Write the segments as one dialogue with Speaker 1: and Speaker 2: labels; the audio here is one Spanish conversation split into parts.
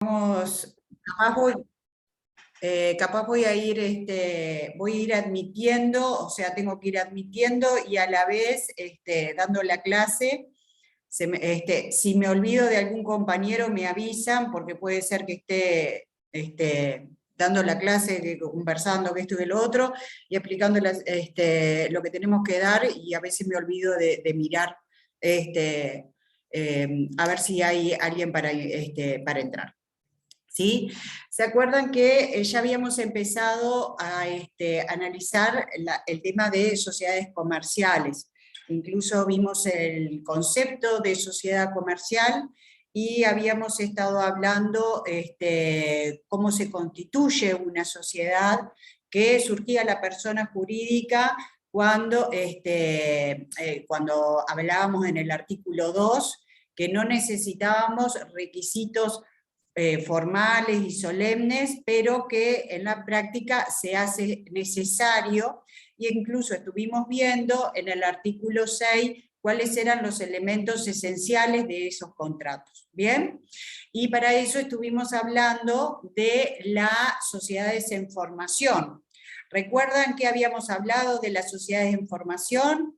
Speaker 1: Vamos, capaz voy, capaz voy a ir, voy a ir admitiendo, o sea, tengo que ir admitiendo y a la vez dando la clase. Si me olvido de algún compañero me avisan, porque puede ser que esté dando la clase, conversando que esto y de lo otro, y explicando lo que tenemos que dar, y a veces me olvido de mirar a ver si hay alguien para entrar. ¿Sí? ¿Se acuerdan que ya habíamos empezado a analizar el tema de sociedades comerciales? Incluso vimos el concepto de sociedad comercial y habíamos estado hablando cómo se constituye una sociedad, que surgía la persona jurídica cuando hablábamos en el artículo 2, que no necesitábamos requisitos formales y solemnes, pero que en la práctica se hace necesario, e incluso estuvimos viendo en el artículo 6 cuáles eran los elementos esenciales de esos contratos. ¿Bien? Y para eso estuvimos hablando de las sociedades en formación. ¿Recuerdan que habíamos hablado de las sociedades en formación?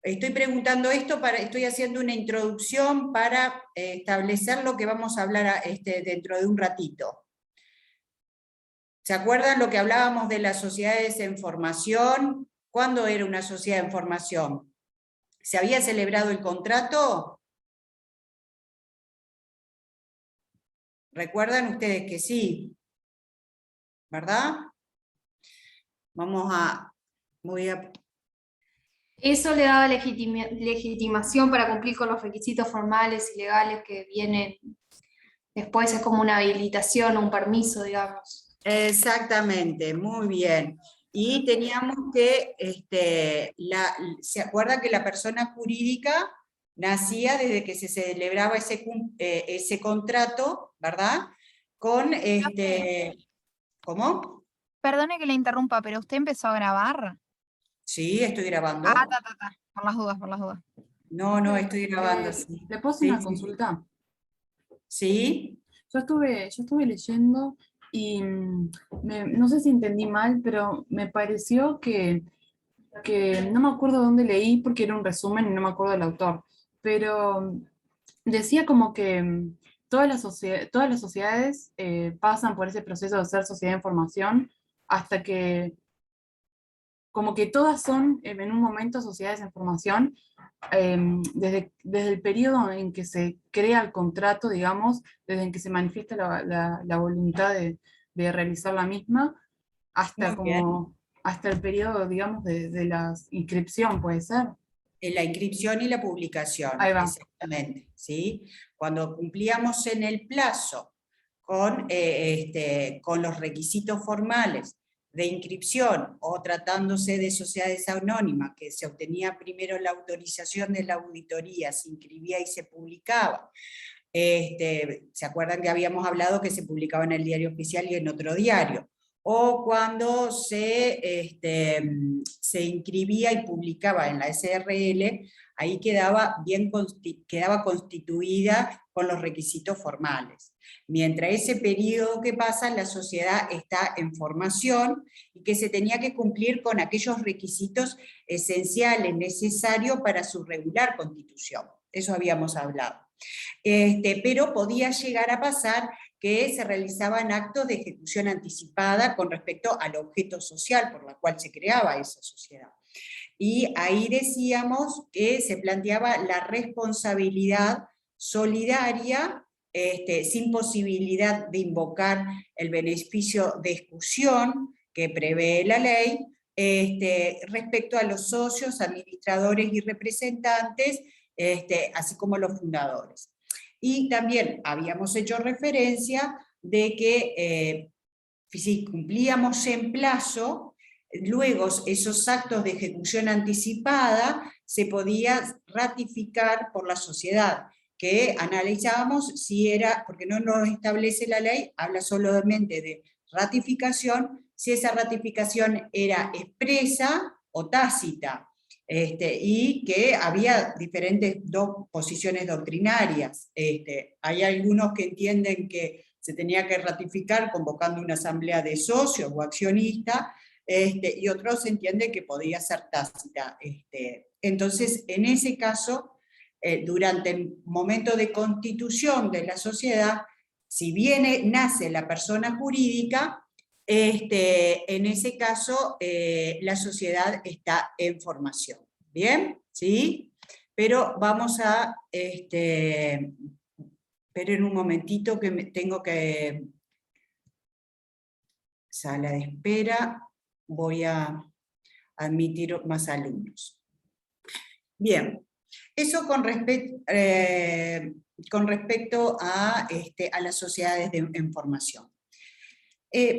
Speaker 1: Estoy preguntando esto, estoy haciendo una introducción para establecer lo que vamos a hablar dentro de un ratito. ¿Se acuerdan lo que hablábamos de las sociedades en formación? ¿Cuándo era una sociedad en formación? ¿Se había celebrado el contrato? ¿Recuerdan ustedes que sí? ¿Verdad? Voy a...
Speaker 2: Eso le daba legitimación para cumplir con los requisitos formales y legales que vienen después, es como una habilitación o un permiso, digamos.
Speaker 1: Exactamente, muy bien. Y teníamos que, ¿se acuerdan que la persona jurídica nacía desde que se celebraba ese contrato, ¿verdad? Con ¿cómo?
Speaker 3: Perdone que le interrumpa, pero usted empezó a grabar.
Speaker 1: Sí, estoy grabando.
Speaker 3: Por las dudas, por las dudas.
Speaker 1: No, estoy grabando.
Speaker 4: ¿Le puedo hacer una consulta?
Speaker 1: Sí.
Speaker 4: Yo estuve leyendo y no sé si entendí mal, pero me pareció que no me acuerdo dónde leí porque era un resumen y no me acuerdo del autor, pero decía como que todas las sociedades pasan por ese proceso de ser sociedad de información hasta que, como que todas son en un momento sociedades de información, desde el periodo en que se crea el contrato, digamos, desde en que se manifiesta la voluntad de realizar la misma, hasta el periodo, digamos, de la inscripción, ¿puede ser?
Speaker 1: En la inscripción y la publicación.
Speaker 4: Ahí va.
Speaker 1: Exactamente, ¿sí? Cuando cumplíamos en el plazo con los requisitos formales de inscripción, o tratándose de sociedades anónimas, que se obtenía primero la autorización de la auditoría, se inscribía y se publicaba. ¿Se acuerdan que habíamos hablado que se publicaba en el Diario Oficial y en otro diario? O cuando se inscribía y publicaba en la SRL, ahí quedaba constituida con los requisitos formales. Mientras ese periodo que pasa, la sociedad está en formación y que se tenía que cumplir con aquellos requisitos esenciales, necesarios para su regular constitución. Eso habíamos hablado. Pero podía llegar a pasar que se realizaban actos de ejecución anticipada con respecto al objeto social por el cual se creaba esa sociedad. Y ahí decíamos que se planteaba la responsabilidad solidaria, sin posibilidad de invocar el beneficio de exclusión que prevé la ley, respecto a los socios, administradores y representantes, así como los fundadores. Y también habíamos hecho referencia de que si cumplíamos en plazo, luego esos actos de ejecución anticipada se podía ratificar por la sociedad, que analizábamos si era, porque no nos establece la ley, habla solamente de ratificación, si esa ratificación era expresa o tácita. Y que había diferentes posiciones doctrinarias. Hay algunos que entienden que se tenía que ratificar convocando una asamblea de socios o accionistas, y otro se entiende que podía ser tácita. Entonces, en ese caso, durante el momento de constitución de la sociedad, si bien nace la persona jurídica, en ese caso la sociedad está en formación. ¿Bien? ¿Sí? Pero vamos a... esperen un momentito que tengo que... Sala de espera, voy a admitir más alumnos. Bien, eso con respecto a las sociedades en formación.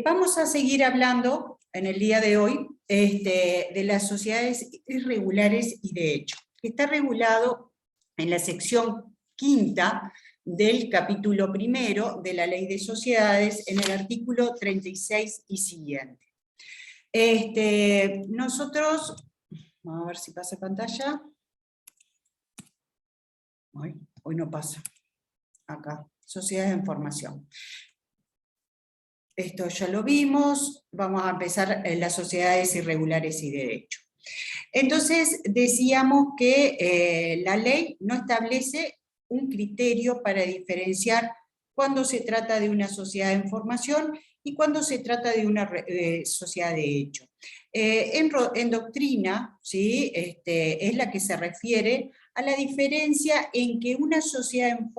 Speaker 1: Vamos a seguir hablando en el día de hoy de las sociedades irregulares y de hecho, que está regulado en la sección 5ª del capítulo 1 de la Ley de Sociedades, en el artículo 36 y siguiente. Nosotros, vamos a ver si pasa pantalla. Hoy no pasa. Acá, sociedades en formación. Esto ya lo vimos, vamos a empezar en las sociedades irregulares y de derecho. Entonces, decíamos que la ley no establece un criterio para diferenciar cuando se trata de una sociedad en formación y cuando se trata de una sociedad de hecho. En doctrina, ¿sí? Es la que se refiere a la diferencia en que una sociedad en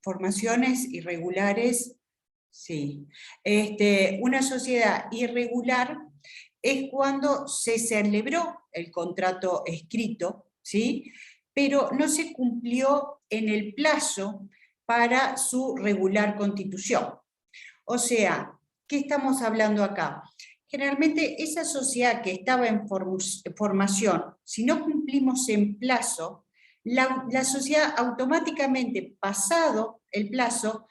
Speaker 1: formaciones irregulares, sí. Una sociedad irregular es cuando se celebró el contrato escrito, ¿sí? Pero no se cumplió en el plazo para su regular constitución. O sea, ¿qué estamos hablando acá? Generalmente esa sociedad que estaba en formación, si no cumplimos en plazo, la sociedad automáticamente, pasado el plazo,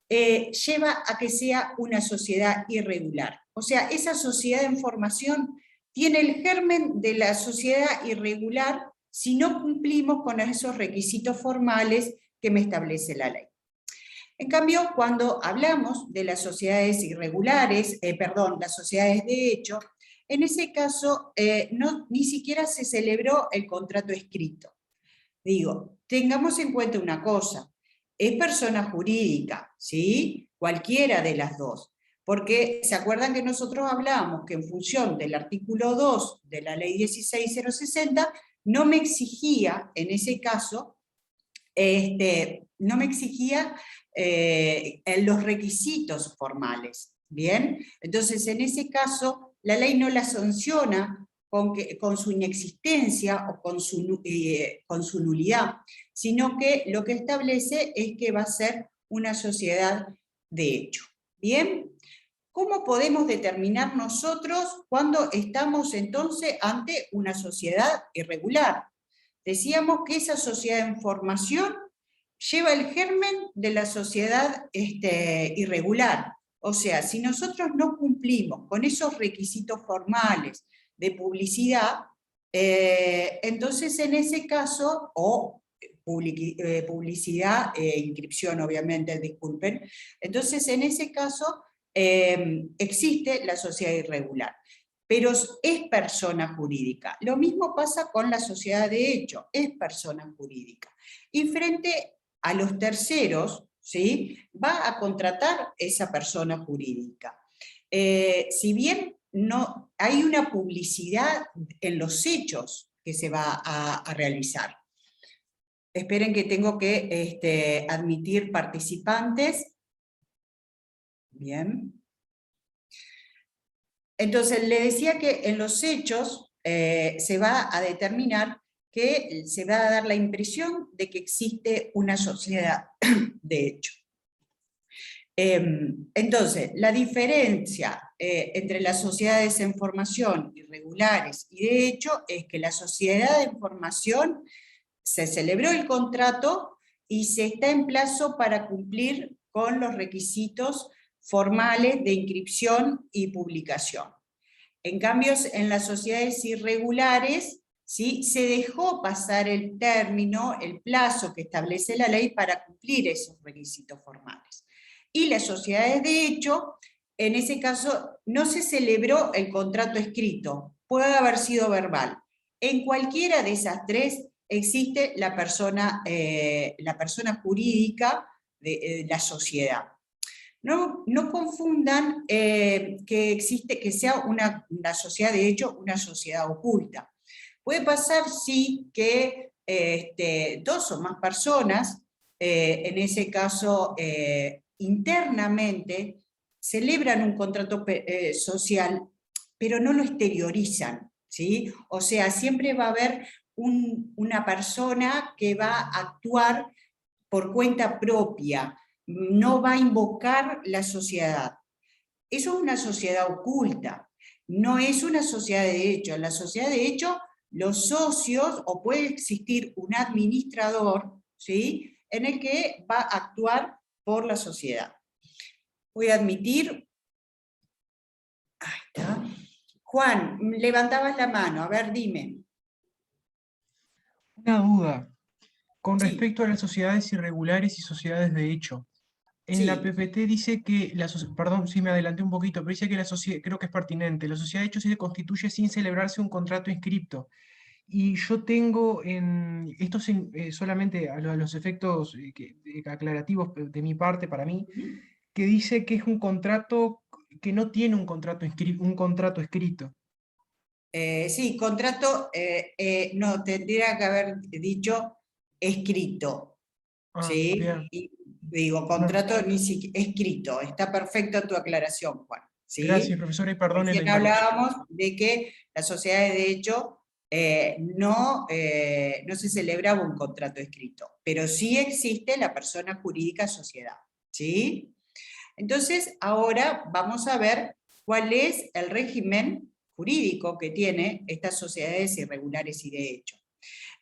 Speaker 1: lleva a que sea una sociedad irregular. O sea, esa sociedad en formación tiene el germen de la sociedad irregular si no cumplimos con esos requisitos formales que me establece la ley. En cambio, cuando hablamos de las sociedades irregulares, las sociedades de hecho, en ese caso ni siquiera se celebró el contrato escrito. Digo, tengamos en cuenta una cosa, es persona jurídica, ¿sí? Cualquiera de las dos. Porque, ¿se acuerdan que nosotros hablábamos que en función del artículo 2 de la ley 16.060, no me exigía, en ese caso, no me exigía los requisitos formales, ¿bien? Entonces, en ese caso, la ley no la sanciona con su inexistencia o con su nulidad, sino que lo que establece es que va a ser una sociedad de hecho. ¿Bien? ¿Cómo podemos determinar nosotros cuando estamos entonces ante una sociedad irregular? Decíamos que esa sociedad en formación lleva el germen de la sociedad irregular. O sea, si nosotros no cumplimos con esos requisitos formales de publicidad, entonces en ese caso, o publicidad e inscripción, obviamente, disculpen, entonces en ese caso existe la sociedad irregular, pero es persona jurídica. Lo mismo pasa con la sociedad de hecho, es persona jurídica. Y frente a los terceros, ¿sí? Va a contratar esa persona jurídica. Si bien no hay una publicidad en los hechos que se va a realizar. Esperen que tengo que admitir participantes. Bien. Entonces, le decía que en los hechos se va a determinar que se va a dar la impresión de que existe una sociedad de hecho. Entonces, la diferencia entre las sociedades en formación irregulares y de hecho es que la sociedad en formación se celebró el contrato y se está en plazo para cumplir con los requisitos formales de inscripción y publicación. En cambio, en las sociedades irregulares ¿sí? Se dejó pasar el término, el plazo que establece la ley para cumplir esos requisitos formales. Y las sociedades de hecho, en ese caso, no se celebró el contrato escrito, puede haber sido verbal. En cualquiera de esas tres existe la persona jurídica de la sociedad. No confundan que sea una sociedad de hecho, una sociedad oculta. Puede pasar, sí, que dos o más personas, en ese caso internamente, celebran un contrato social, pero no lo exteriorizan, ¿sí? O sea, siempre va a haber una persona que va a actuar por cuenta propia, no va a invocar la sociedad. Eso es una sociedad oculta, no es una sociedad de hecho. En la sociedad de hecho, los socios, o puede existir un administrador, ¿sí?, en el que va a actuar por la sociedad. Voy a admitir. Ahí está. Juan, levantabas la mano, a ver, dime.
Speaker 5: Una duda con
Speaker 1: Sí.
Speaker 5: respecto a las sociedades irregulares y sociedades de hecho. En la
Speaker 1: Sí.
Speaker 5: PPT dice que, perdón si me adelanté un poquito, pero dice que la sociedad, creo que es pertinente, la sociedad de hecho se constituye sin celebrarse un contrato inscripto. Y yo tengo esto solamente a los efectos aclarativos de mi parte, para mí, que dice que es un contrato que no tiene un contrato escrito.
Speaker 1: Sí, contrato, no, tendría que haber dicho escrito,
Speaker 5: Ah,
Speaker 1: ¿sí?
Speaker 5: bien.
Speaker 1: Y digo, contrato ni siquiera escrito, está perfecta tu aclaración, Juan, ¿sí?
Speaker 5: Gracias, profesora, y perdone la
Speaker 1: Recién
Speaker 5: interrupción.
Speaker 1: hablábamos de que las sociedades de hecho no se celebraba un contrato escrito, pero sí existe la persona jurídica sociedad, ¿sí? Entonces, ahora vamos a ver cuál es el régimen jurídico que tiene estas sociedades irregulares y de hecho.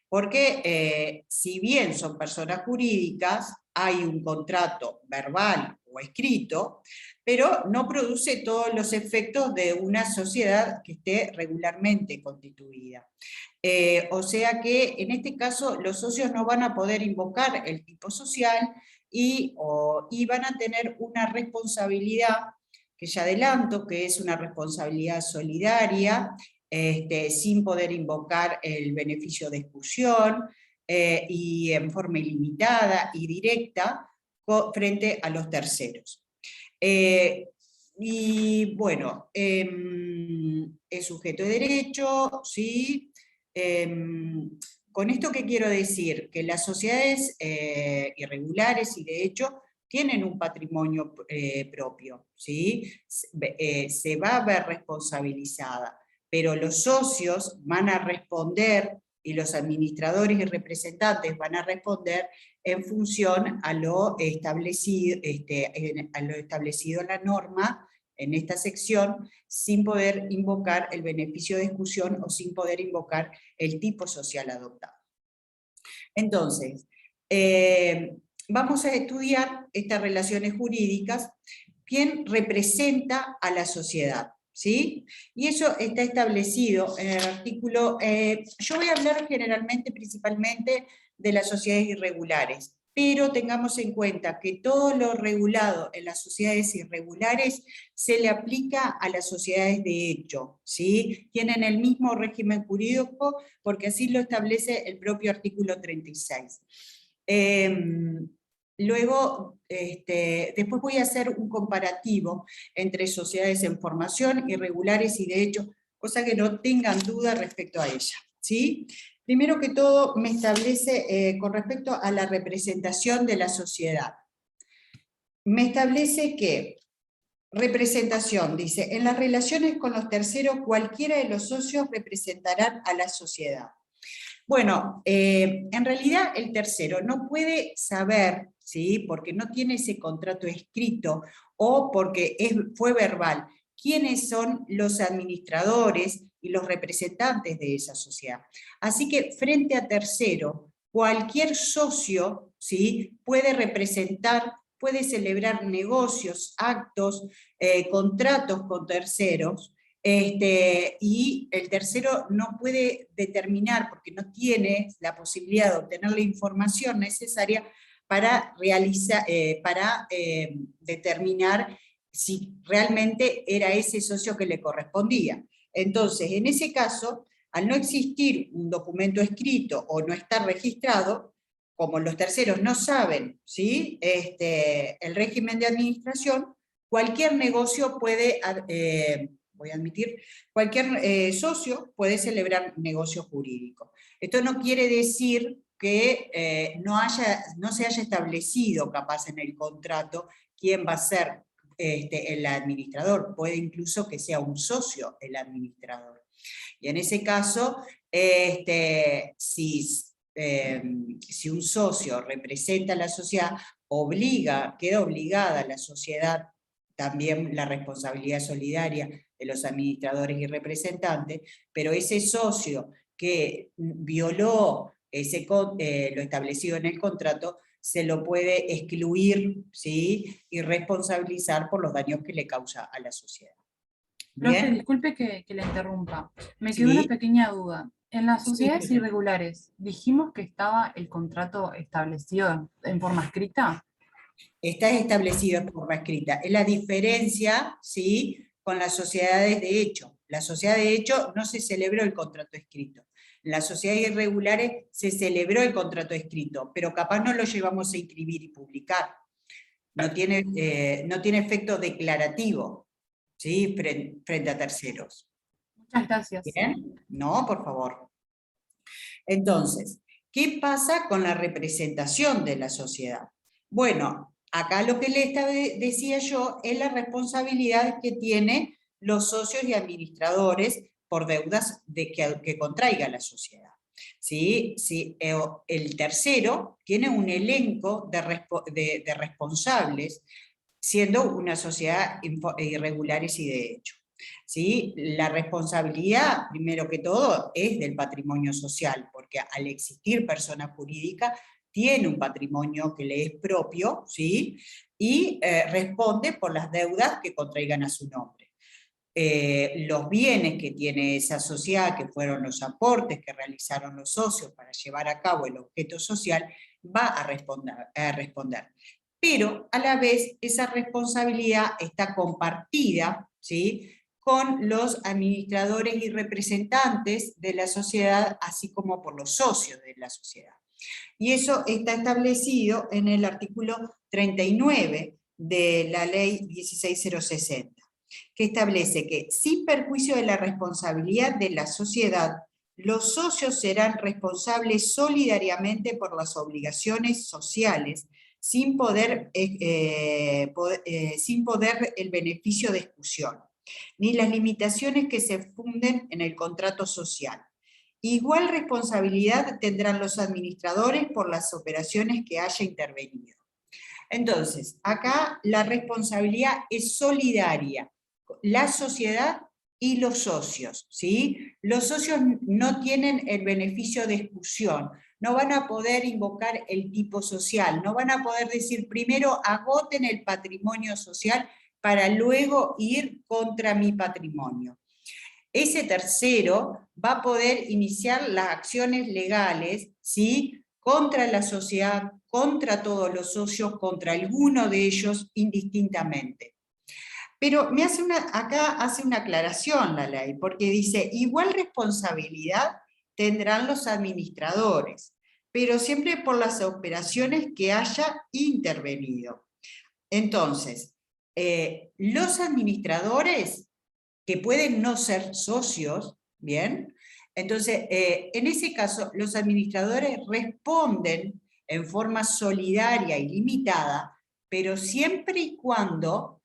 Speaker 1: Porque si bien son personas jurídicas, hay un contrato verbal o escrito, pero no produce todos los efectos de una sociedad que esté regularmente constituida. O sea que en este caso los socios no van a poder invocar el tipo social y van a tener una responsabilidad, que ya adelanto, que es una responsabilidad solidaria, sin poder invocar el beneficio de exclusión, y en forma ilimitada y directa frente a los terceros. Y bueno, es sujeto de derecho, ¿sí? Con esto, ¿qué quiero decir? Que las sociedades irregulares y de hecho tienen un patrimonio propio, ¿sí? Se va a ver responsabilizada, pero los socios van a responder y los administradores y representantes van a responder en función a lo establecido en la norma, en esta sección, sin poder invocar el beneficio de exclusión o sin poder invocar el tipo social adoptado. Entonces, vamos a estudiar estas relaciones jurídicas, quién representa a la sociedad, ¿sí? Y eso está establecido en el artículo, yo voy a hablar generalmente, principalmente, de las sociedades irregulares, pero tengamos en cuenta que todo lo regulado en las sociedades irregulares se le aplica a las sociedades de hecho, ¿sí? Tienen el mismo régimen jurídico porque así lo establece el propio artículo 36. Luego, después voy a hacer un comparativo entre sociedades en formación, irregulares y de hecho, cosa que no tengan duda respecto a ella, ¿sí? Primero que todo, me establece con respecto a la representación de la sociedad. Me establece que, representación, dice, en las relaciones con los terceros, cualquiera de los socios representarán a la sociedad. Bueno, en realidad el tercero no puede saber, ¿sí?, porque no tiene ese contrato escrito o porque fue verbal, quiénes son los administradores y los representantes de esa sociedad. Así que frente a tercero, cualquier socio, ¿sí?, puede representar, puede celebrar negocios, actos, contratos con terceros, Y el tercero no puede determinar, porque no tiene la posibilidad de obtener la información necesaria para determinar si realmente era ese socio que le correspondía. Entonces, en ese caso, al no existir un documento escrito o no estar registrado, como los terceros no saben, ¿sí? El régimen de administración, cualquier negocio puede, voy a admitir, cualquier socio puede celebrar negocio jurídico. Esto no quiere decir que no se haya establecido capaz en el contrato quién va a ser el administrador, puede incluso que sea un socio el administrador. Y en ese caso, si un socio representa a la sociedad, queda obligada la sociedad, también la responsabilidad solidaria de los administradores y representantes, pero ese socio que violó lo establecido en el contrato, se lo puede excluir, ¿sí? Y responsabilizar por los daños que le causa a la sociedad.
Speaker 4: Profe,
Speaker 1: ¿Bien?
Speaker 4: disculpe que la interrumpa. Me
Speaker 1: Sí.
Speaker 4: quedó una pequeña duda. En las
Speaker 1: Sí,
Speaker 4: sociedades
Speaker 1: profe.
Speaker 4: irregulares, ¿dijimos que estaba el contrato establecido en forma escrita?
Speaker 1: Está establecido en forma escrita. Es la diferencia, ¿sí?, con las sociedades de hecho. La sociedad de hecho no se celebró el contrato escrito. En las sociedades irregulares se celebró el contrato escrito, pero capaz no lo llevamos a inscribir y publicar. No tiene efecto declarativo, ¿sí?, frente a terceros.
Speaker 4: Muchas gracias.
Speaker 1: ¿Bien? No, por favor. Entonces, ¿qué pasa con la representación de la sociedad? Bueno, acá lo que decía yo es la responsabilidad que tienen los socios y administradores por deudas que contraiga la sociedad. ¿Sí? Sí, el tercero tiene un elenco de responsables, siendo una sociedad irregulares y de hecho. ¿Sí? La responsabilidad, primero que todo, es del patrimonio social, porque al existir persona jurídica, tiene un patrimonio que le es propio, ¿sí? Y responde por las deudas que contraigan a su nombre. Los bienes que tiene esa sociedad, que fueron los aportes que realizaron los socios para llevar a cabo el objeto social, va a responder. Pero a la vez esa responsabilidad está compartida, ¿sí?, con los administradores y representantes de la sociedad, así como por los socios de la sociedad. Y eso está establecido en el artículo 39 de la ley 16060, que establece que, sin perjuicio de la responsabilidad de la sociedad, los socios serán responsables solidariamente por las obligaciones sociales, sin poder el beneficio de exclusión, ni las limitaciones que se funden en el contrato social. Igual responsabilidad tendrán los administradores por las operaciones que haya intervenido. Entonces, acá la responsabilidad es solidaria, la sociedad y los socios, ¿sí? Los socios no tienen el beneficio de exclusión, no van a poder invocar el tipo social, no van a poder decir primero agoten el patrimonio social para luego ir contra mi patrimonio. Ese tercero va a poder iniciar las acciones legales, ¿sí?, contra la sociedad, contra todos los socios, contra alguno de ellos indistintamente. Pero acá hace una aclaración la ley, porque dice, igual responsabilidad tendrán los administradores, pero siempre por las operaciones que haya intervenido. Entonces, los administradores, que pueden no ser socios, ¿bien? Entonces, en ese caso, los administradores responden en forma solidaria y limitada, pero siempre y cuando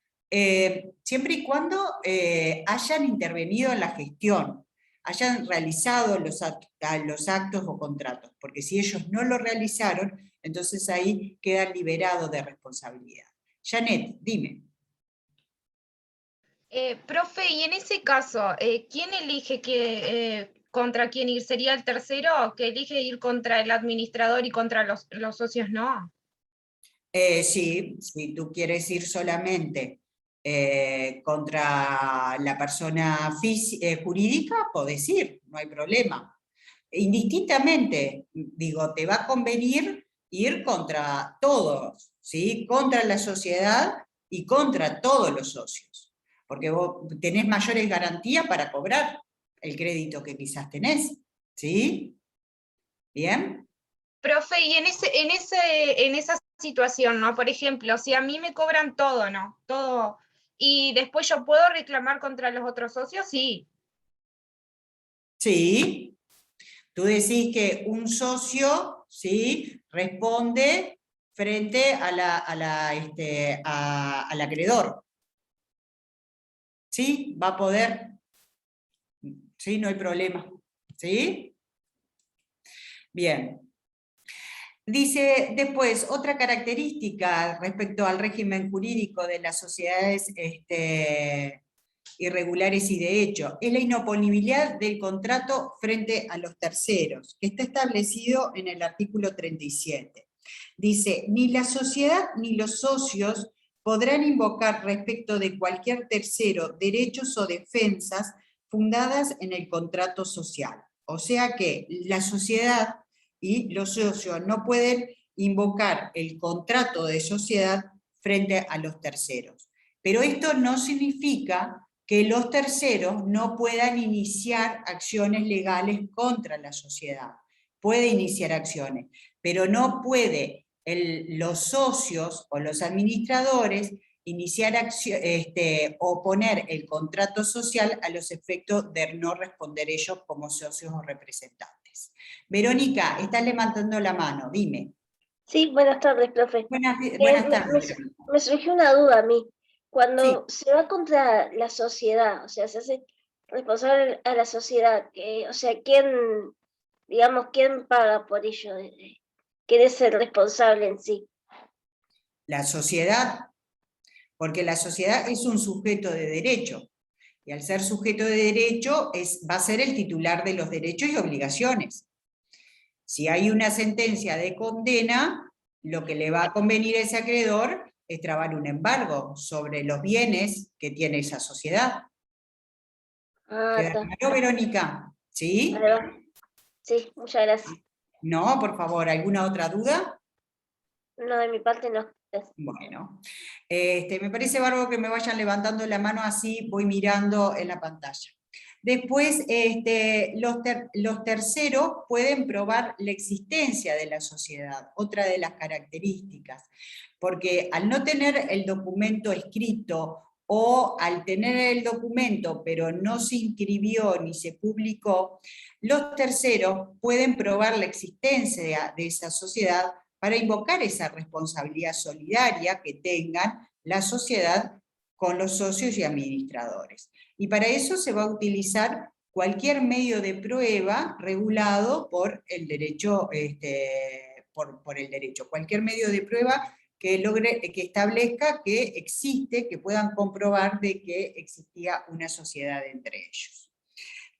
Speaker 1: hayan intervenido en la gestión, hayan realizado los actos o contratos, porque si ellos no lo realizaron, entonces ahí quedan liberados de responsabilidad. Janet, dime.
Speaker 6: Profe, y en ese caso, ¿quién elige contra quién ir? ¿Sería el tercero que elige ir contra el administrador y contra los socios no?
Speaker 1: Sí, si tú quieres ir solamente contra la persona jurídica, podés ir, no hay problema. Indistintamente, digo, te va a convenir ir contra todos, ¿sí? Contra la sociedad y contra todos los socios, porque vos tenés mayores garantías para cobrar el crédito que quizás tenés, ¿sí? ¿Bien?
Speaker 6: Profe, y en esa situación, ¿no? Por ejemplo, si a mí me cobran todo, ¿no? Todo, y después yo puedo reclamar contra los otros socios, sí.
Speaker 1: Sí. Tú decís que un socio, ¿sí?, responde frente al acreedor. ¿Sí? Va a poder. ¿Sí? No hay problema. ¿Sí? Bien. Dice después, otra característica respecto al régimen jurídico de las sociedades irregulares y de hecho, es la inoponibilidad del contrato frente a los terceros, que está establecido en el artículo 37. Dice, ni la sociedad ni los socios podrán invocar respecto de cualquier tercero derechos o defensas fundadas en el contrato social. O sea que la sociedad y los socios no pueden invocar el contrato de sociedad frente a los terceros. Pero esto no significa que los terceros no puedan iniciar acciones legales contra la sociedad. Puede iniciar acciones, pero no puede los socios o los administradores iniciar o poner el contrato social a los efectos de no responder ellos como socios o representantes. Verónica, estás levantando la mano, dime.
Speaker 7: Sí, buenas tardes, profe.
Speaker 1: Buenas tardes.
Speaker 7: Me surgió una duda a mí. Cuando
Speaker 1: Sí.
Speaker 7: se va contra la sociedad, o sea, se hace responsable a la sociedad, o sea, ¿quién paga por ello? ¿Quién es el responsable en sí?
Speaker 1: La sociedad, porque la sociedad es un sujeto de derecho, y al ser sujeto de derecho va a ser el titular de los derechos y obligaciones. Si hay una sentencia de condena, lo que le va a convenir a ese acreedor es trabar un embargo sobre los bienes que tiene esa sociedad. ¿Queda claro, Verónica? ¿Sí?
Speaker 7: Sí, muchas gracias.
Speaker 1: No, por favor, ¿alguna otra duda?
Speaker 7: No, de mi parte no.
Speaker 1: Bueno, me parece bárbaro que me vayan levantando la mano, así voy mirando en la pantalla. Después, los terceros pueden probar la existencia de la sociedad, otra de las características, porque al no tener el documento escrito o al tener el documento pero no se inscribió ni se publicó, los terceros pueden probar la existencia de esa sociedad para invocar esa responsabilidad solidaria que tengan la sociedad con los socios y administradores. Y para eso se va a utilizar cualquier medio de prueba regulado por el derecho, por el derecho. Cualquier medio de prueba que establezca que existe, que puedan comprobar de que existía una sociedad entre ellos.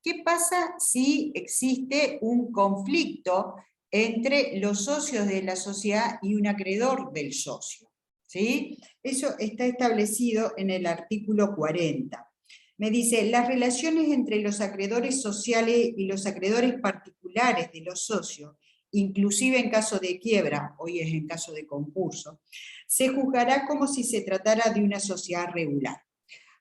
Speaker 1: ¿Qué pasa si existe un conflicto entre los socios de la sociedad y un acreedor del socio? ¿Sí? Eso está establecido en el artículo 40. Me dice, las relaciones entre los acreedores sociales y los acreedores particulares de los socios, inclusive en caso de quiebra, hoy es en caso de concurso, se juzgará como si se tratara de una sociedad regular.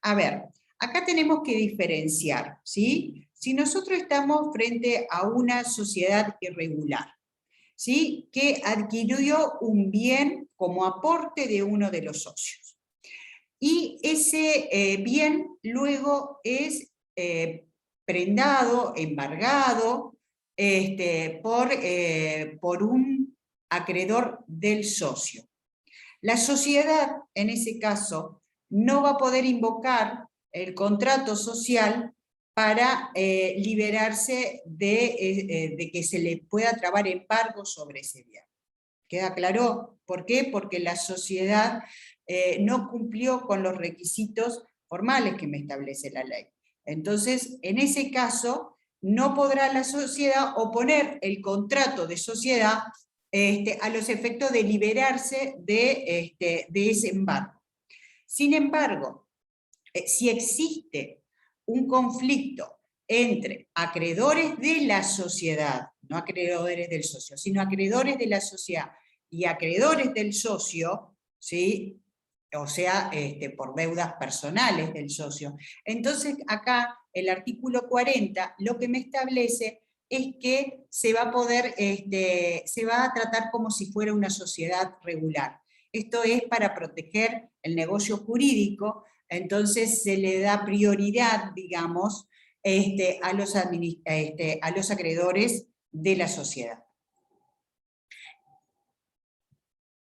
Speaker 1: A ver, acá tenemos que diferenciar, ¿sí? Si nosotros estamos frente a una sociedad irregular, ¿sí?, que adquirió un bien como aporte de uno de los socios, y ese bien luego es prendado, embargado, por un acreedor del socio. La sociedad, en ese caso, no va a poder invocar el contrato social para liberarse de que se le pueda trabar embargo sobre ese bien. ¿Queda claro? ¿Por qué? Porque la sociedad no cumplió con los requisitos formales que me establece la ley. Entonces, en ese caso, no podrá la sociedad oponer el contrato de sociedad a los efectos de liberarse de ese embargo. Sin embargo, si existe un conflicto entre acreedores de la sociedad, no acreedores del socio, sino acreedores de la sociedad y acreedores del socio, ¿sí? O sea, por deudas personales del socio. Entonces, acá, el artículo 40, lo que me establece es que se va a poder, se va a tratar como si fuera una sociedad regular. Esto es para proteger el negocio jurídico, entonces se le da prioridad, digamos, a los acreedores de la sociedad.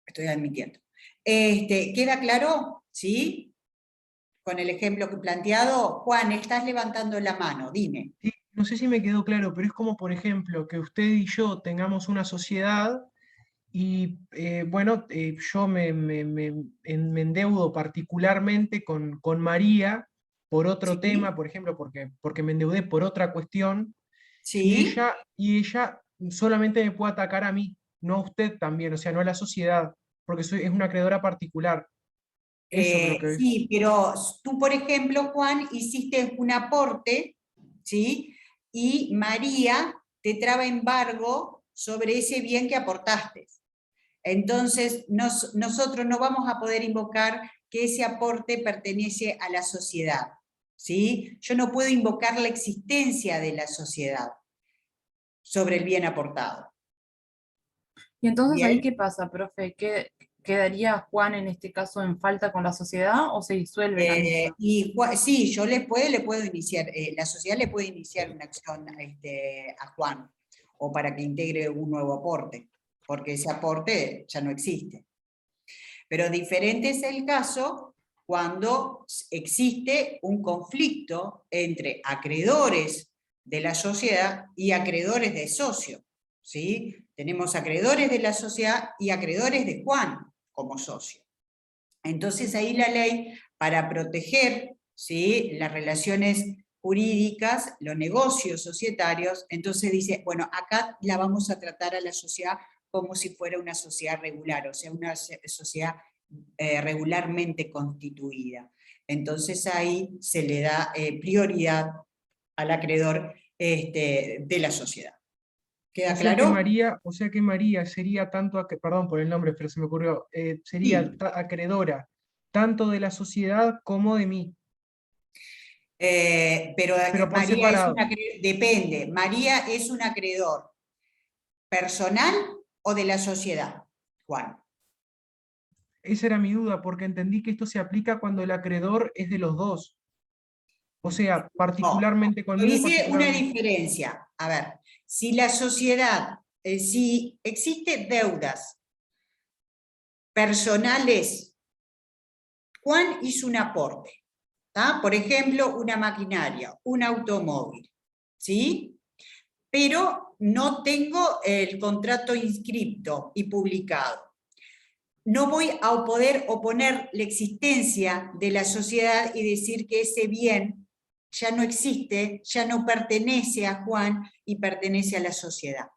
Speaker 1: Estoy admitiendo. ¿Queda claro? ¿Sí? Con el ejemplo que he planteado. Juan, estás levantando la mano, dime.
Speaker 5: Sí, no sé si me quedó claro, pero es como, por ejemplo, que usted y yo tengamos una sociedad y, bueno, yo me endeudo particularmente con María por otro
Speaker 1: ¿Sí?
Speaker 5: tema, por ejemplo, porque me endeudé por otra cuestión,
Speaker 1: ¿Sí?
Speaker 5: y ella solamente me puede atacar a mí, no a usted también, o sea, no a la sociedad, porque es una acreedora particular. Eso creo que es.
Speaker 1: Sí, pero tú, por ejemplo, Juan, hiciste un aporte, ¿sí? Y María te traba embargo sobre ese bien que aportaste. Entonces, nosotros no vamos a poder invocar que ese aporte pertenece a la sociedad, ¿sí? Yo no puedo invocar la existencia de la sociedad sobre el bien aportado.
Speaker 4: Y entonces ahí,
Speaker 1: ¿Bien?
Speaker 4: ¿qué pasa, profe? ¿Quedaría Juan en este caso en falta con la sociedad o se disuelve la misma?
Speaker 1: Sí, yo le puedo iniciar, la sociedad le puede iniciar una acción a Juan, o para que integre un nuevo aporte, porque ese aporte ya no existe. Pero diferente es el caso cuando existe un conflicto entre acreedores de la sociedad y acreedores de socio, ¿sí? Tenemos acreedores de la sociedad y acreedores de Juan como socio. Entonces ahí la ley, para proteger, ¿sí?, las relaciones jurídicas, los negocios societarios, entonces dice, bueno, acá la vamos a tratar a la sociedad como si fuera una sociedad regular, o sea, una sociedad regularmente constituida. Entonces ahí se le da prioridad al acreedor de la sociedad. ¿Queda claro?
Speaker 5: O sea que María sería tanto, perdón por el nombre, pero se me ocurrió, sería
Speaker 1: Sí.
Speaker 5: acreedora tanto de la sociedad como de mí,
Speaker 1: Pero
Speaker 5: pero por
Speaker 1: María es
Speaker 5: separado.
Speaker 1: depende, María es un acreedor personal o de la sociedad, Juan.
Speaker 5: Esa era mi duda, porque entendí que esto se aplica cuando el acreedor es de los dos. O sea,
Speaker 1: No,
Speaker 5: particularmente
Speaker 1: te
Speaker 5: conmigo y
Speaker 1: dice una
Speaker 5: particularmente.
Speaker 1: diferencia. A ver, si la sociedad, si existen deudas personales, Juan hizo un aporte, ¿tá? Por ejemplo, una maquinaria, un automóvil, ¿sí? Pero no tengo el contrato inscripto y publicado. No voy a poder oponer la existencia de la sociedad y decir que ese bien ya no existe, ya no pertenece a Juan y pertenece a la sociedad.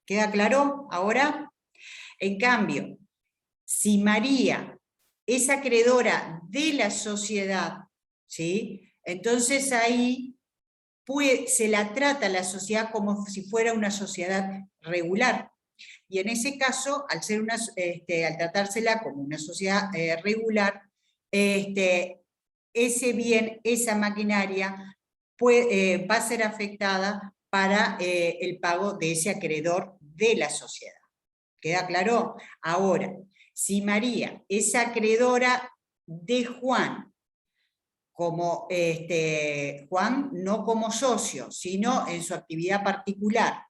Speaker 1: ¿Queda claro ahora? En cambio, si María es acreedora de la sociedad, ¿sí?, entonces ahí se la trata a la sociedad como si fuera una sociedad regular. Y en ese caso, al tratársela como una sociedad regular, ese bien, esa maquinaria, va a ser afectada para el pago de ese acreedor de la sociedad. ¿Queda claro? Ahora, si María es acreedora de Juan, como Juan no como socio, sino en su actividad particular,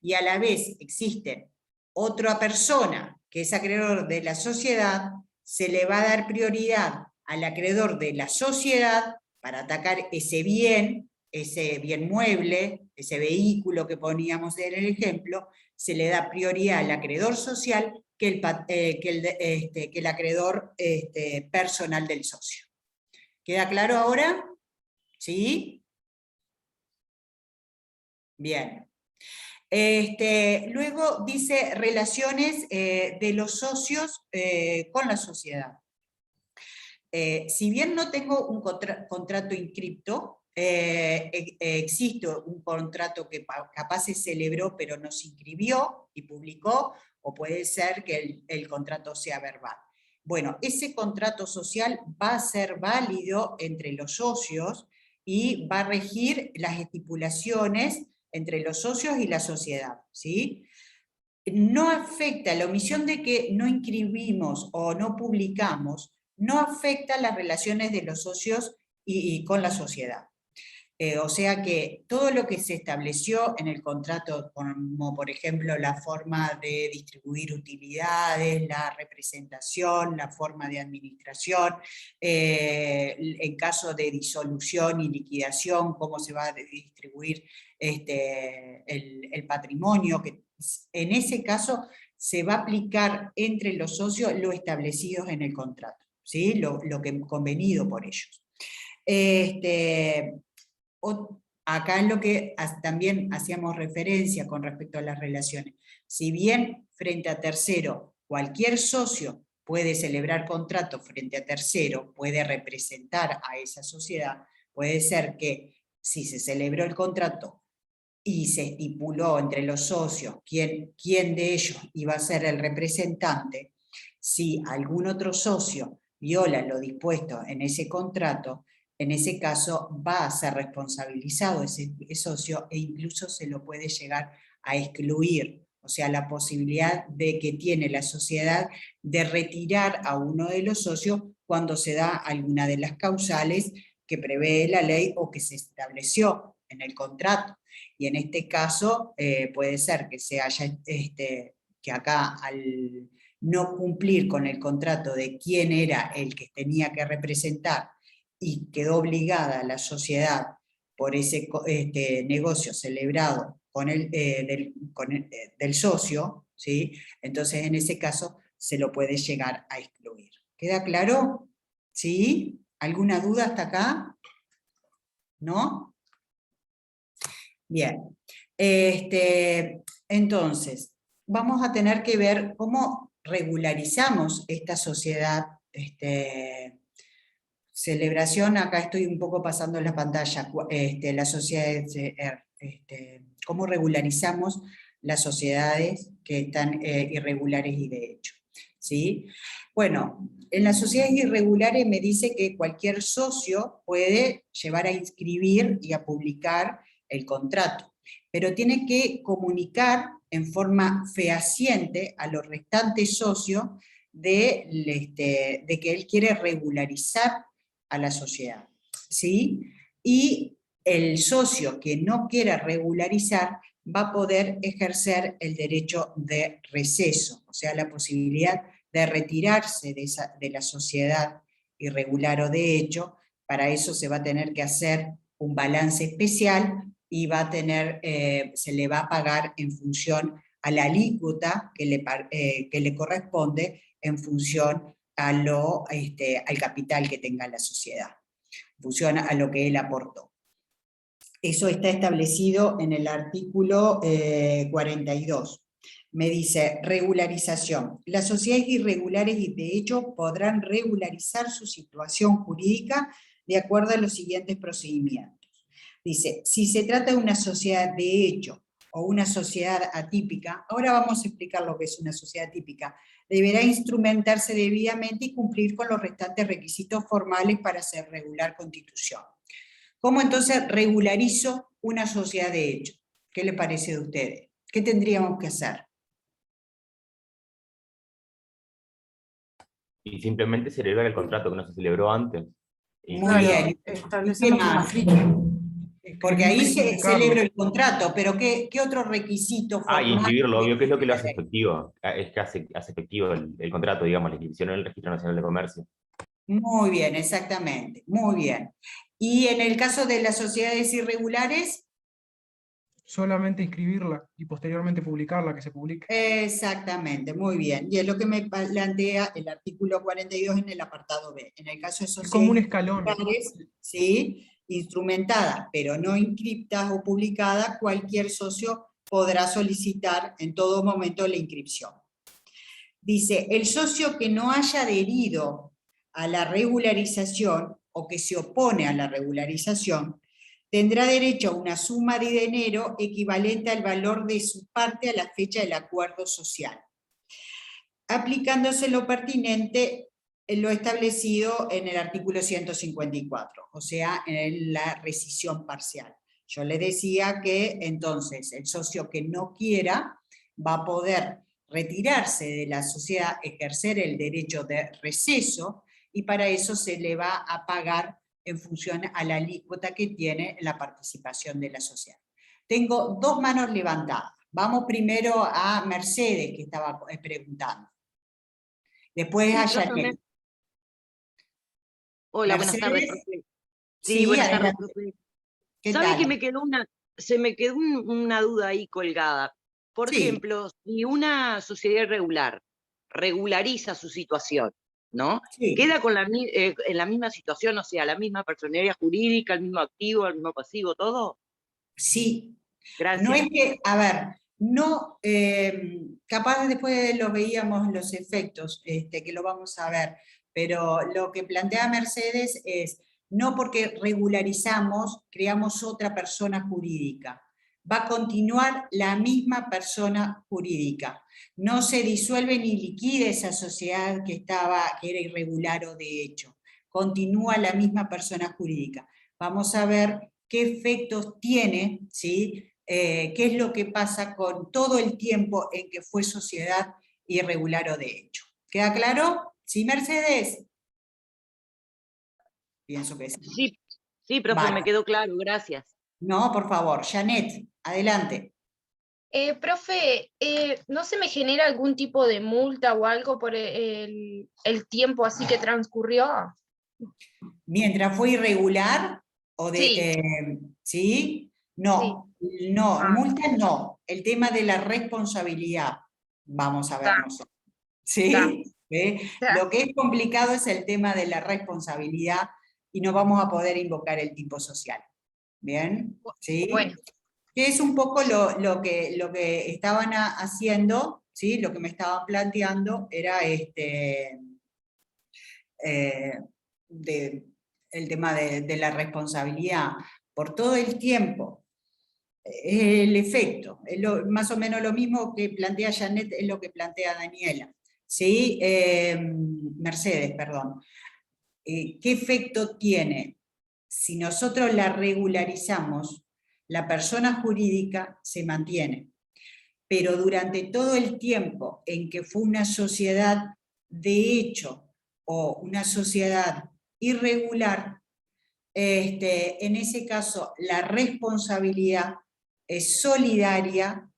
Speaker 1: y a la vez existe otra persona que es acreedor de la sociedad, se le va a dar prioridad al acreedor de la sociedad para atacar ese bien mueble, ese vehículo que poníamos en el ejemplo, se le da prioridad al acreedor social que el acreedor personal del socio. ¿Queda claro ahora? ¿Sí? Bien. Luego dice relaciones de los socios con la sociedad. si bien no tengo un contrato inscripto, existe un contrato que capaz se celebró pero no se inscribió y publicó, o puede ser que el contrato sea verbal. Bueno, ese contrato social va a ser válido entre los socios y va a regir las estipulaciones entre los socios y la sociedad, ¿sí? No afecta, la omisión de que no inscribimos o no publicamos, no afecta las relaciones de los socios y con la sociedad. O sea que todo lo que se estableció en el contrato, como por ejemplo la forma de distribuir utilidades, la representación, la forma de administración, en caso de disolución y liquidación, cómo se va a distribuir el patrimonio, que en ese caso se va a aplicar entre los socios lo establecido en el contrato, ¿sí? Lo que convenido por ellos. Acá es lo que también hacíamos referencia con respecto a las relaciones. Si bien frente a tercero, cualquier socio puede celebrar contrato frente a tercero, puede representar a esa sociedad, puede ser que si se celebró el contrato y se estipuló entre los socios quién de ellos iba a ser el representante, si algún otro socio viola lo dispuesto en ese contrato, en ese caso va a ser responsabilizado ese socio e incluso se lo puede llegar a excluir. O sea, la posibilidad de que tiene la sociedad de retirar a uno de los socios cuando se da alguna de las causales que prevé la ley o que se estableció en el contrato. Y en este caso puede ser que se haya, que acá al no cumplir con el contrato de quién era el que tenía que representar y quedó obligada la sociedad por ese negocio celebrado con del socio, ¿sí? Entonces en ese caso se lo puede llegar a excluir. ¿Queda claro? ¿Sí? ¿Alguna duda hasta acá? ¿No? Bien. Entonces, vamos a tener que ver cómo regularizamos esta sociedad, celebración, acá estoy un poco pasando la pantalla, la sociedad, cómo regularizamos las sociedades que están irregulares y de hecho, ¿sí? Bueno, en las sociedades irregulares me dice que cualquier socio puede llevar a inscribir y a publicar el contrato, pero tiene que comunicar en forma fehaciente a los restantes socios de que él quiere regularizar a la sociedad, ¿sí? Y el socio que no quiera regularizar va a poder ejercer el derecho de receso, o sea, la posibilidad de retirarse de la sociedad irregular o de hecho. Para eso se va a tener que hacer un balance especial y va a tener, se le va a pagar en función a la alícuota que le corresponde en función al capital que tenga la sociedad, en función a lo que él aportó. Eso está establecido en el artículo 42. Me dice, regularización. Las sociedades irregulares y de hecho podrán regularizar su situación jurídica de acuerdo a los siguientes procedimientos. Dice, si se trata de una sociedad de hecho o una sociedad atípica, ahora vamos a explicar lo que es una sociedad atípica, deberá instrumentarse debidamente y cumplir con los restantes requisitos formales para ser regular constitución. ¿Cómo entonces regularizo una sociedad de hecho? ¿Qué le parece de ustedes? ¿Qué tendríamos que hacer?
Speaker 8: Y simplemente celebrar el contrato que no se celebró antes. Y
Speaker 1: Muy bien.
Speaker 4: Establecemos
Speaker 1: ¿Qué
Speaker 4: una
Speaker 1: más?
Speaker 4: ficha.
Speaker 1: Porque ahí se celebra el contrato, pero ¿qué otro requisito
Speaker 8: y
Speaker 1: formal?
Speaker 8: inscribirlo, obvio, que es lo que lo hace efectivo. Es que hace efectivo el contrato, digamos, la inscripción en el Registro Nacional de Comercio.
Speaker 1: Muy bien, exactamente, muy bien. Y en el caso de las sociedades irregulares,
Speaker 5: Solamente inscribirla y posteriormente publicarla, que se publique.
Speaker 1: exactamente, muy bien. Y es lo que me plantea el artículo 42 en el apartado B. En el caso de
Speaker 5: Es como un
Speaker 1: sociedades
Speaker 5: escalón.
Speaker 1: irregulares, ¿sí? Instrumentadas, pero no inscriptas o publicadas, cualquier socio podrá solicitar en todo momento la inscripción. Dice, el socio que no haya adherido a la regularización o que se opone a la regularización, tendrá derecho a una suma de dinero equivalente al valor de su parte a la fecha del acuerdo social, aplicándose lo pertinente en lo establecido en el artículo 154, o sea, en la rescisión parcial. Yo le decía que entonces el socio que no quiera va a poder retirarse de la sociedad, ejercer el derecho de receso, y para eso se le va a pagar en función a la alícuota que tiene la participación de la sociedad. Tengo dos manos levantadas. Vamos primero a Mercedes, que estaba preguntando. Después a Janet.
Speaker 9: Hola, buenas tardes,
Speaker 1: Mercedes.
Speaker 9: profe.
Speaker 1: Sí,
Speaker 9: buenas tardes,
Speaker 1: adelante.
Speaker 9: profe.
Speaker 1: ¿Qué
Speaker 9: ¿Sabe
Speaker 1: tal?
Speaker 9: que se me quedó una duda ahí colgada? Por
Speaker 1: Sí.
Speaker 9: ejemplo, si una sociedad irregular regulariza su situación, ¿no?
Speaker 1: Sí.
Speaker 9: ¿Queda con en la misma situación, o sea, la misma personería jurídica, el mismo activo, el mismo pasivo, todo?
Speaker 1: Sí.
Speaker 9: Gracias.
Speaker 1: No es que, a ver, no, capaz después lo veíamos los efectos, que lo vamos a ver, pero lo que plantea Mercedes es, no porque regularizamos, creamos otra persona jurídica. Va a continuar la misma persona jurídica. No se disuelve ni liquida esa sociedad que era irregular o de hecho. Continúa la misma persona jurídica. Vamos a ver qué efectos tiene, ¿sí? Qué es lo que pasa con todo el tiempo en que fue sociedad irregular o de hecho. ¿Queda claro? ¿Sí, Mercedes? Pienso que sí.
Speaker 9: Sí, profe,
Speaker 1: Vale.
Speaker 9: me quedó claro, gracias.
Speaker 1: No, por favor. Janet, adelante.
Speaker 6: Profe, ¿no se me genera algún tipo de multa o algo por el tiempo así que transcurrió?
Speaker 1: Mientras fue irregular, o de,
Speaker 6: Sí.
Speaker 1: ¿sí? No, no, multa no. El tema de la responsabilidad, vamos a ver nosotros. ¿Sí? Lo que es complicado es el tema de la responsabilidad y no vamos a poder invocar el tipo social. ¿Bien? ¿Sí?
Speaker 6: Bueno.
Speaker 1: Que es un poco lo que estaban haciendo, ¿sí? Lo que me estaban planteando era el tema de la responsabilidad. Por todo el tiempo, el efecto, es más o menos lo mismo que plantea Janet, es lo que plantea Daniela. ¿Sí? Mercedes, perdón. ¿Qué efecto tiene? Si nosotros la regularizamos, la persona jurídica se mantiene, pero durante todo el tiempo en que fue una sociedad de hecho o una sociedad irregular, en ese caso la responsabilidad es solidaria,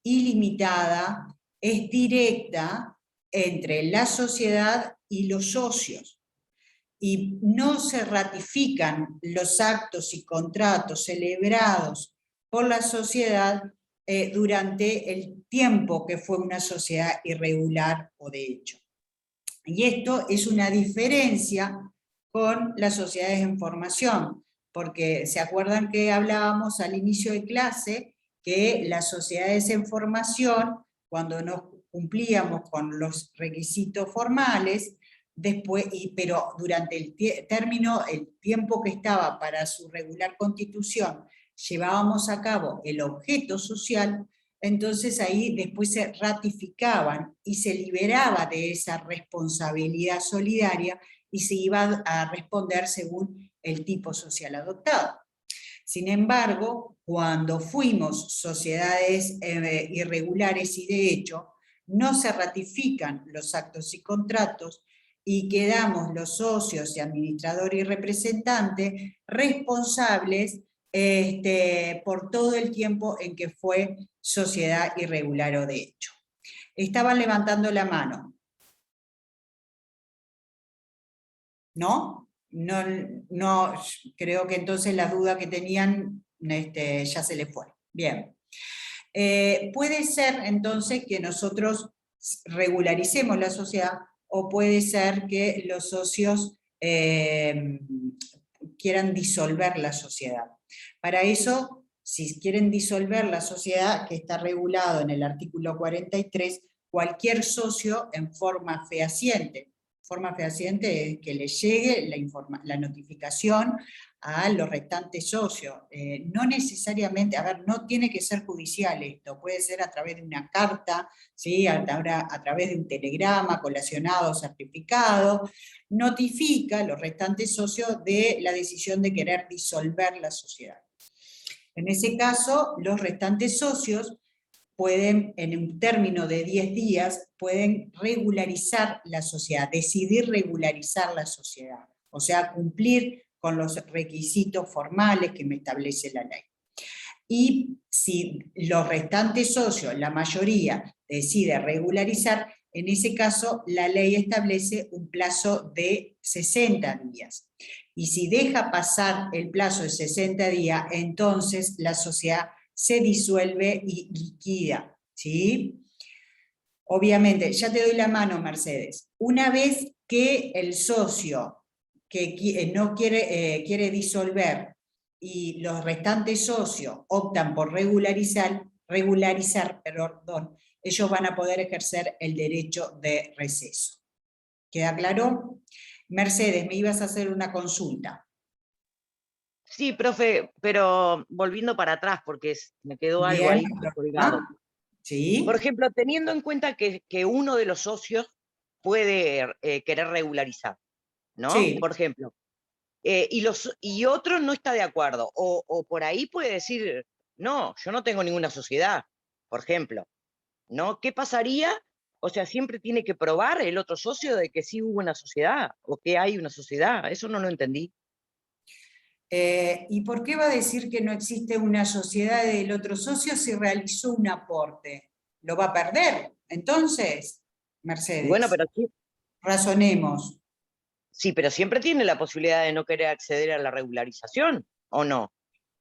Speaker 1: ilimitada, es directa entre la sociedad y los socios. Y no se ratifican los actos y contratos celebrados por la sociedad durante el tiempo que fue una sociedad irregular o de hecho. Y esto es una diferencia con las sociedades en formación, porque se acuerdan que hablábamos al inicio de clase que las sociedades en formación, cuando no cumplíamos con los requisitos formales, después, pero durante el tiempo que estaba para su regular constitución, llevábamos a cabo el objeto social, entonces ahí después se ratificaban y se liberaba de esa responsabilidad solidaria y se iba a responder según el tipo social adoptado. Sin embargo, cuando fuimos sociedades irregulares y de hecho, no se ratifican los actos y contratos y quedamos los socios y administrador y representante responsables por todo el tiempo en que fue sociedad irregular o de hecho. Estaban levantando la mano. ¿No? No, creo que entonces la duda que tenían ya se les fue. Bien. Puede ser entonces que nosotros regularicemos la sociedad o puede ser que los socios quieran disolver la sociedad. Para eso, si quieren disolver la sociedad, que está regulado en el artículo 43, cualquier socio en forma fehaciente forma fehaciente es que le llegue la notificación a los restantes socios. No necesariamente, a ver, no tiene que ser judicial esto, puede ser a través de una carta, ¿sí? a través de un telegrama colacionado, certificado, notifica a los restantes socios de la decisión de querer disolver la sociedad. En ese caso, los restantes socios pueden, en un término de 10 días, pueden regularizar la sociedad, decidir regularizar la sociedad, o sea, cumplir con los requisitos formales que me establece la ley. Y si los restantes socios, la mayoría, decide regularizar, en ese caso la ley establece un plazo de 60 días. Y si deja pasar el plazo de 60 días, entonces la sociedad se disuelve y liquida, ¿sí? Obviamente, ya te doy la mano, Mercedes. Una vez que el socio que no quiere disolver y los restantes socios optan por regularizar, ellos van a poder ejercer el derecho de receso. ¿Queda claro? Mercedes, me ibas a hacer una consulta.
Speaker 9: Sí, profe, pero volviendo para atrás, porque me quedó algo
Speaker 1: Bien.
Speaker 9: ahí colgado.
Speaker 1: ¿Sí?
Speaker 9: Por ejemplo, teniendo en cuenta que uno de los socios puede querer regularizar, ¿no?
Speaker 1: Sí.
Speaker 9: Por ejemplo, y otro no está de acuerdo, o por ahí puede decir, no, yo no tengo ninguna sociedad, por ejemplo, ¿no? ¿Qué pasaría? O sea, siempre tiene que probar el otro socio de que sí hubo una sociedad, o que hay una sociedad, eso no lo entendí.
Speaker 1: ¿Y por qué va a decir que no existe una sociedad del otro socio si realizó un aporte? ¿Lo va a perder? Entonces, Mercedes,
Speaker 9: Bueno, pero sí,
Speaker 1: razonemos.
Speaker 9: sí, pero siempre tiene la posibilidad de no querer acceder a la regularización, ¿o no?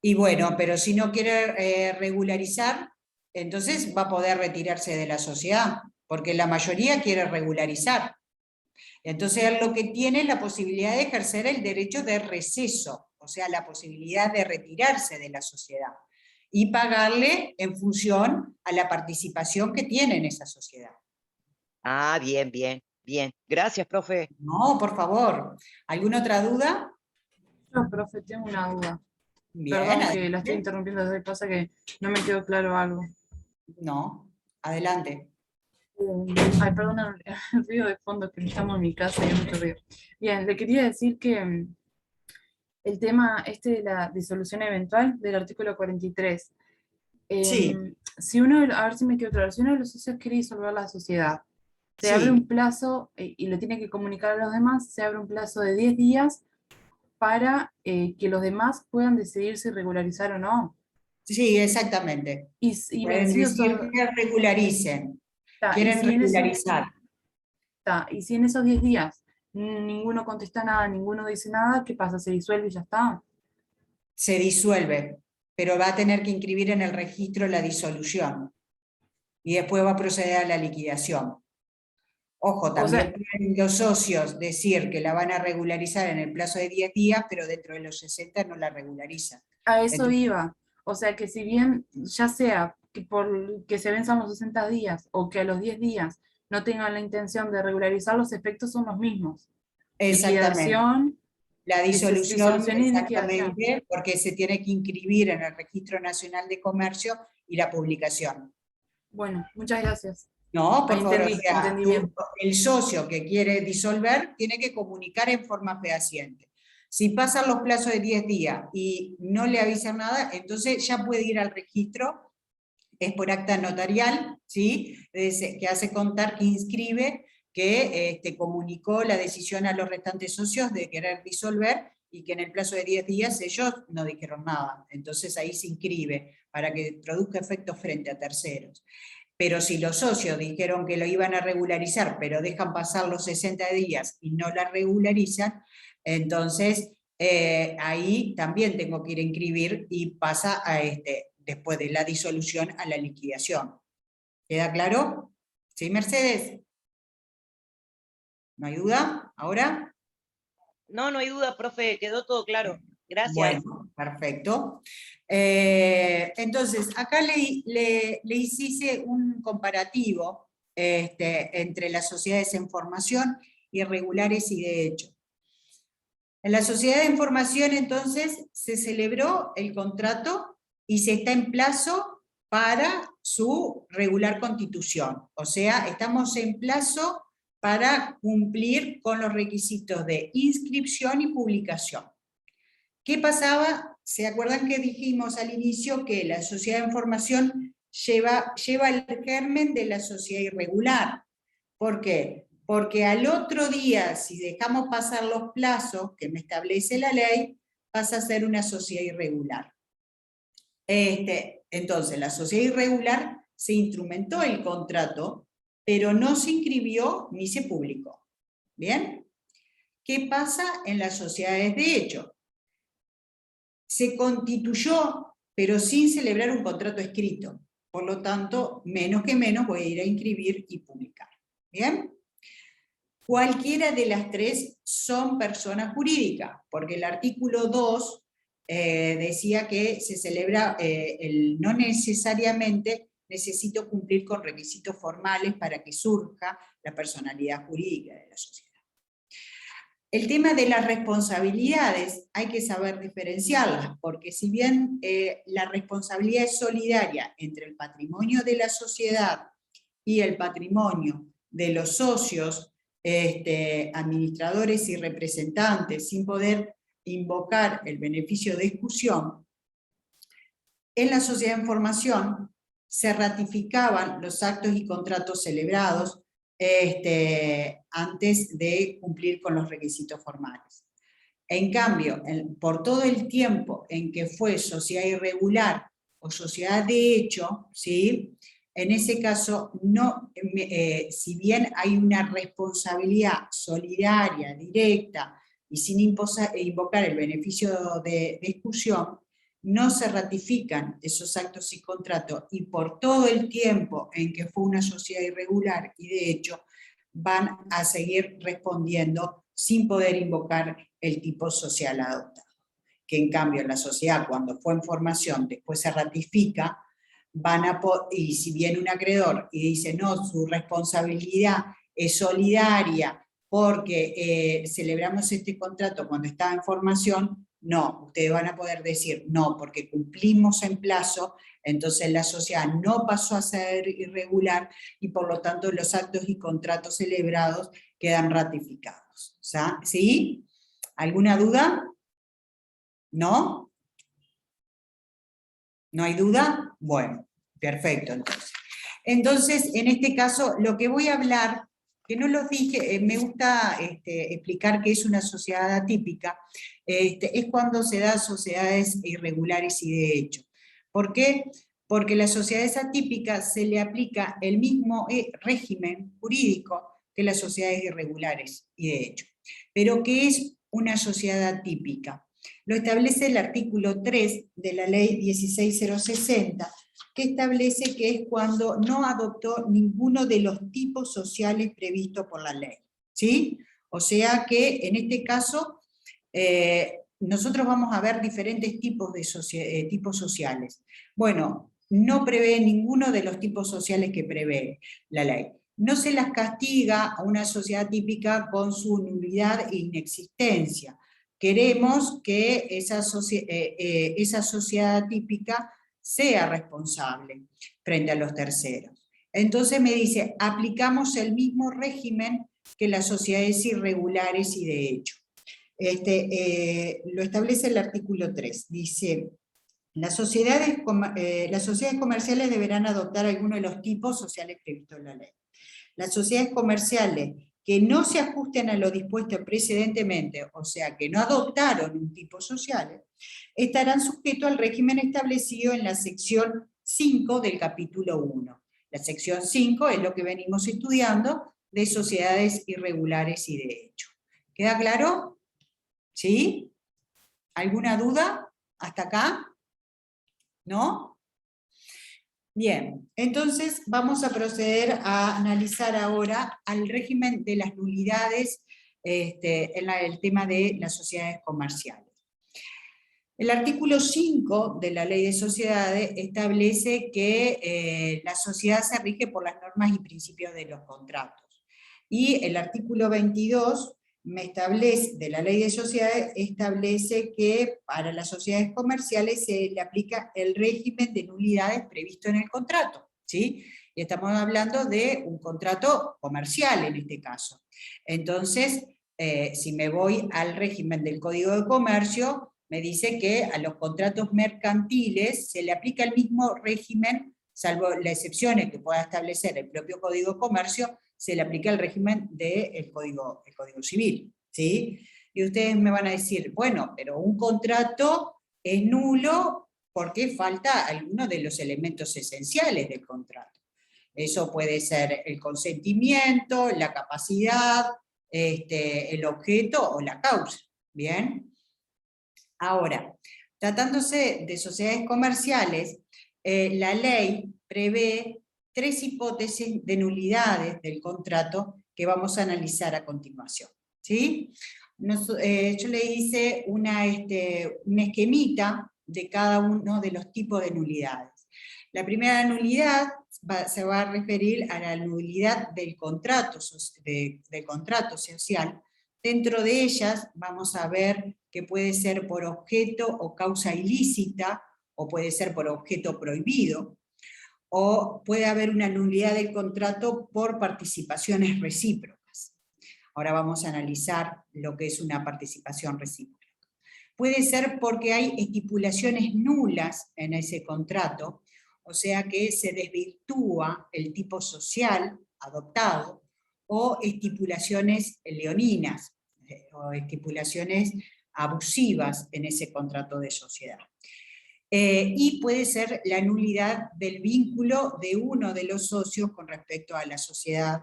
Speaker 1: Y bueno, pero si no quiere regularizar, entonces va a poder retirarse de la sociedad, porque la mayoría quiere regularizar. Entonces él lo que tiene es la posibilidad de ejercer el derecho de receso, o sea, la posibilidad de retirarse de la sociedad y pagarle en función a la participación que tiene en esa sociedad.
Speaker 9: Ah, bien, bien, bien. Gracias, profe.
Speaker 1: No, por favor. ¿Alguna otra duda?
Speaker 4: No, profe, tengo una duda.
Speaker 1: Bien,
Speaker 4: Perdón que la
Speaker 1: adelante.
Speaker 4: estoy interrumpiendo, pasa que no me quedó claro algo.
Speaker 1: No, adelante.
Speaker 4: Ay, perdón, el ruido de fondo, que estamos en mi casa y hay mucho ruido. Bien, le quería decir que el tema de la disolución eventual del artículo 43.
Speaker 1: Sí.
Speaker 4: Si uno, a ver si me quedo claro, si uno de los socios quiere disolver la sociedad, se
Speaker 1: Sí.
Speaker 4: abre un plazo y le tiene que comunicar a los demás, se abre un plazo de 10 días para que los demás puedan decidir si regularizar o no.
Speaker 1: Sí, exactamente.
Speaker 4: Y
Speaker 1: Pueden
Speaker 4: vencidos
Speaker 1: decir
Speaker 4: son-
Speaker 1: que regularicen.
Speaker 4: ta,
Speaker 1: Quieren regularizar.
Speaker 4: y si en esos 10 días ninguno contesta nada, ninguno dice nada, ¿qué pasa? ¿Se disuelve y ya está?
Speaker 1: Se disuelve, pero va a tener que inscribir en el registro la disolución. Y después va a proceder a la liquidación. Ojo, también pueden los socios decir que la van a regularizar en el plazo de 10 días, pero dentro de los 60 no la regularizan.
Speaker 4: A eso
Speaker 1: Entonces,
Speaker 4: iba. O sea que si bien ya sea que se venzan los 60 días o que a los 10 días no tengan la intención de regularizar, los efectos son los mismos.
Speaker 1: exactamente.
Speaker 4: Liquidación,
Speaker 1: La disolución,
Speaker 4: disolución y liquidación.
Speaker 1: exactamente, porque se tiene que inscribir en el Registro Nacional de Comercio y la publicación.
Speaker 4: Bueno, muchas gracias.
Speaker 1: No, por
Speaker 4: Ahí
Speaker 1: favor,
Speaker 4: entendí,
Speaker 1: o sea,
Speaker 4: entendí bien.
Speaker 1: el socio que quiere disolver tiene que comunicar en forma fehaciente. Si pasan los plazos de 10 días y no le avisan nada, entonces ya puede ir al registro, es por acta notarial, ¿sí? Que hace contar que inscribe que comunicó la decisión a los restantes socios de querer disolver y que en el plazo de 10 días ellos no dijeron nada. Entonces ahí se inscribe para que produzca efectos frente a terceros. Pero si los socios dijeron que lo iban a regularizar, pero dejan pasar los 60 días y no la regularizan, entonces ahí también tengo que ir a inscribir y pasa a después de la disolución a la liquidación. ¿Queda claro? ¿Sí, Mercedes? ¿No hay duda ahora?
Speaker 9: No, no hay duda, profe, quedó todo claro. Gracias.
Speaker 1: Bueno, perfecto. Entonces, acá le hice un comparativo entre las sociedades en formación irregulares y de hecho. En la sociedad de información, entonces, se celebró el contrato y se está en plazo para su regular constitución. O sea, estamos en plazo para cumplir con los requisitos de inscripción y publicación. ¿Qué pasaba? ¿Se acuerdan que dijimos al inicio que la sociedad de información lleva el germen de la sociedad irregular? ¿Por qué? Porque al otro día, si dejamos pasar los plazos que me establece la ley, pasa a ser una sociedad irregular. Entonces, la sociedad irregular se instrumentó el contrato, pero no se inscribió ni se publicó. ¿Bien? ¿Qué pasa en las sociedades de hecho? Se constituyó, pero sin celebrar un contrato escrito. Por lo tanto, menos que menos voy a ir a inscribir y publicar. ¿Bien? Cualquiera de las tres son personas jurídicas, porque el artículo 2 decía que se celebra, no necesariamente necesito cumplir con requisitos formales para que surja la personalidad jurídica de la sociedad. El tema de las responsabilidades hay que saber diferenciarlas, porque si bien la responsabilidad es solidaria entre el patrimonio de la sociedad y el patrimonio de los socios, administradores y representantes, sin poder invocar el beneficio de exclusión, en la sociedad de información se ratificaban los actos y contratos celebrados antes de cumplir con los requisitos formales. En cambio, por todo el tiempo en que fue sociedad irregular o sociedad de hecho, ¿sí?, en ese caso, si bien hay una responsabilidad solidaria, directa, y sin invocar el beneficio de exclusión, no se ratifican esos actos y contratos, y por todo el tiempo en que fue una sociedad irregular, y de hecho, van a seguir respondiendo sin poder invocar el tipo social adoptado. Que en cambio en la sociedad, cuando fue en formación, después se ratifica, y si viene un acreedor y dice, no, su responsabilidad es solidaria porque celebramos este contrato cuando estaba en formación, no, ustedes van a poder decir, no, porque cumplimos en plazo, entonces la sociedad no pasó a ser irregular y por lo tanto los actos y contratos celebrados quedan ratificados. ¿Sí? ¿Alguna duda? ¿No? ¿No hay duda? Bueno, perfecto entonces. Entonces, en este caso, lo que voy a hablar, que no los dije, me gusta explicar qué es una sociedad atípica, es cuando se dan sociedades irregulares y de hecho. ¿Por qué? Porque a las sociedades atípicas se le aplica el mismo régimen jurídico que las sociedades irregulares y de hecho. Pero ¿qué es una sociedad atípica? Lo establece el artículo 3 de la ley 16060, que establece que es cuando no adoptó ninguno de los tipos sociales previstos por la ley. ¿Sí? O sea que en este caso nosotros vamos a ver diferentes tipos de tipos sociales. Bueno, no prevé ninguno de los tipos sociales que prevé la ley. No se las castiga a una sociedad típica con su nulidad e inexistencia. Queremos que esa sociedad típica sea responsable frente a los terceros. Entonces me dice, aplicamos el mismo régimen que las sociedades irregulares y de hecho. Lo establece el artículo 3, dice, las sociedades comerciales deberán adoptar alguno de los tipos sociales previstos en la ley. Las sociedades comerciales que no se ajusten a lo dispuesto precedentemente, o sea, que no adoptaron un tipo social, estarán sujetos al régimen establecido en la sección 5 del capítulo 1. La sección 5 es lo que venimos estudiando de sociedades irregulares y de hecho. ¿Queda claro? ¿Sí? ¿Alguna duda hasta acá? ¿No? Bien, entonces vamos a proceder a analizar ahora al régimen de las nulidades en el tema de las sociedades comerciales. El artículo 5 de la Ley de Sociedades establece que la sociedad se rige por las normas y principios de los contratos. Y el artículo 22 de la Ley de Sociedades establece que para las sociedades comerciales se le aplica el régimen de nulidades previsto en el contrato, ¿sí? Y estamos hablando de un contrato comercial en este caso. Entonces, si me voy al régimen del Código de Comercio, me dice que a los contratos mercantiles se le aplica el mismo régimen, salvo las excepciones que pueda establecer el propio Código de Comercio, se le aplica el régimen del Código Civil, ¿sí? Y ustedes me van a decir, bueno, pero un contrato es nulo porque falta alguno de los elementos esenciales del contrato. Eso puede ser el consentimiento, la capacidad, el objeto o la causa, ¿bien? Ahora, tratándose de sociedades comerciales, la ley prevé 3 hipótesis de nulidades del contrato que vamos a analizar a continuación, ¿sí? Yo le hice un esquemita de cada uno de los tipos de nulidades. La primera nulidad se va a referir a la nulidad del contrato social. Dentro de ellas vamos a ver que puede ser por objeto o causa ilícita, o puede ser por objeto prohibido, o puede haber una nulidad del contrato por participaciones recíprocas. Ahora vamos a analizar lo que es una participación recíproca. Puede ser porque hay estipulaciones nulas en ese contrato, o sea que se desvirtúa el tipo social adoptado, o estipulaciones leoninas, o estipulaciones abusivas en ese contrato de sociedad. Y puede ser la nulidad del vínculo de uno de los socios con respecto a la sociedad,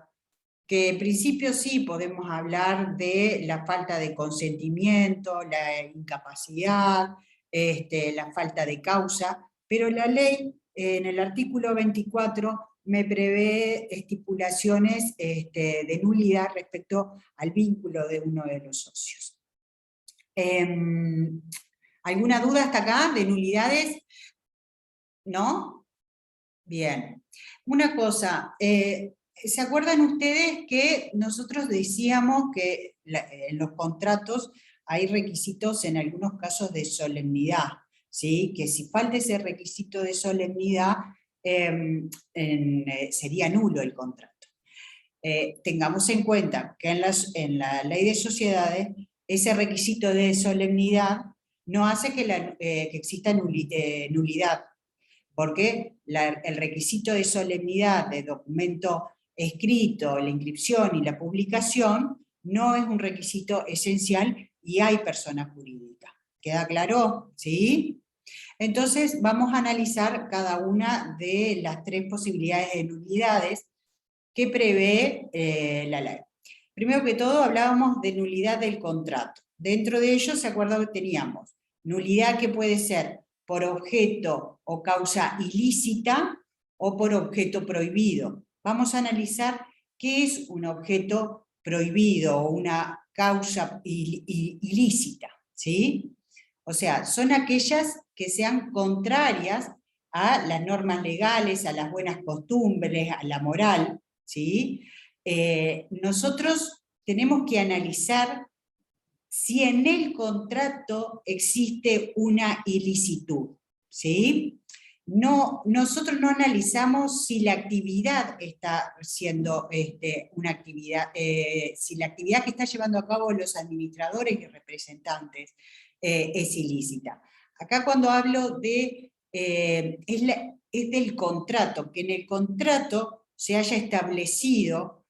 Speaker 1: que en principio sí podemos hablar de la falta de consentimiento, la incapacidad, la falta de causa, pero la ley en el artículo 24 me prevé estipulaciones de nulidad respecto al vínculo de uno de los socios. ¿Alguna duda hasta acá de nulidades? ¿No? Bien. Una cosa, ¿se acuerdan ustedes que nosotros decíamos que en los contratos hay requisitos en algunos casos de solemnidad? ¿Sí? Que si falta ese requisito de solemnidad, sería nulo el contrato. Tengamos en cuenta que en la Ley de Sociedades ese requisito de solemnidad no hace que exista nulidad, porque el requisito de solemnidad de documento escrito, la inscripción y la publicación no es un requisito esencial y hay persona jurídica. ¿Queda claro? ¿Sí? Entonces vamos a analizar cada una de las 3 posibilidades de nulidades que prevé la ley. Primero que todo hablábamos de nulidad del contrato. Dentro de ello, ¿se acuerdan que teníamos? Nulidad que puede ser por objeto o causa ilícita o por objeto prohibido. Vamos a analizar qué es un objeto prohibido o una causa ilícita, ¿sí? O sea, son aquellas que sean contrarias a las normas legales, a las buenas costumbres, a la moral, ¿sí? Nosotros tenemos que analizar si en el contrato existe una ilicitud, ¿sí? Nosotros no analizamos si la actividad está siendo una actividad, si la actividad que están llevando a cabo los administradores y representantes es ilícita. Acá cuando hablo de, es del contrato, que en el contrato se haya establecido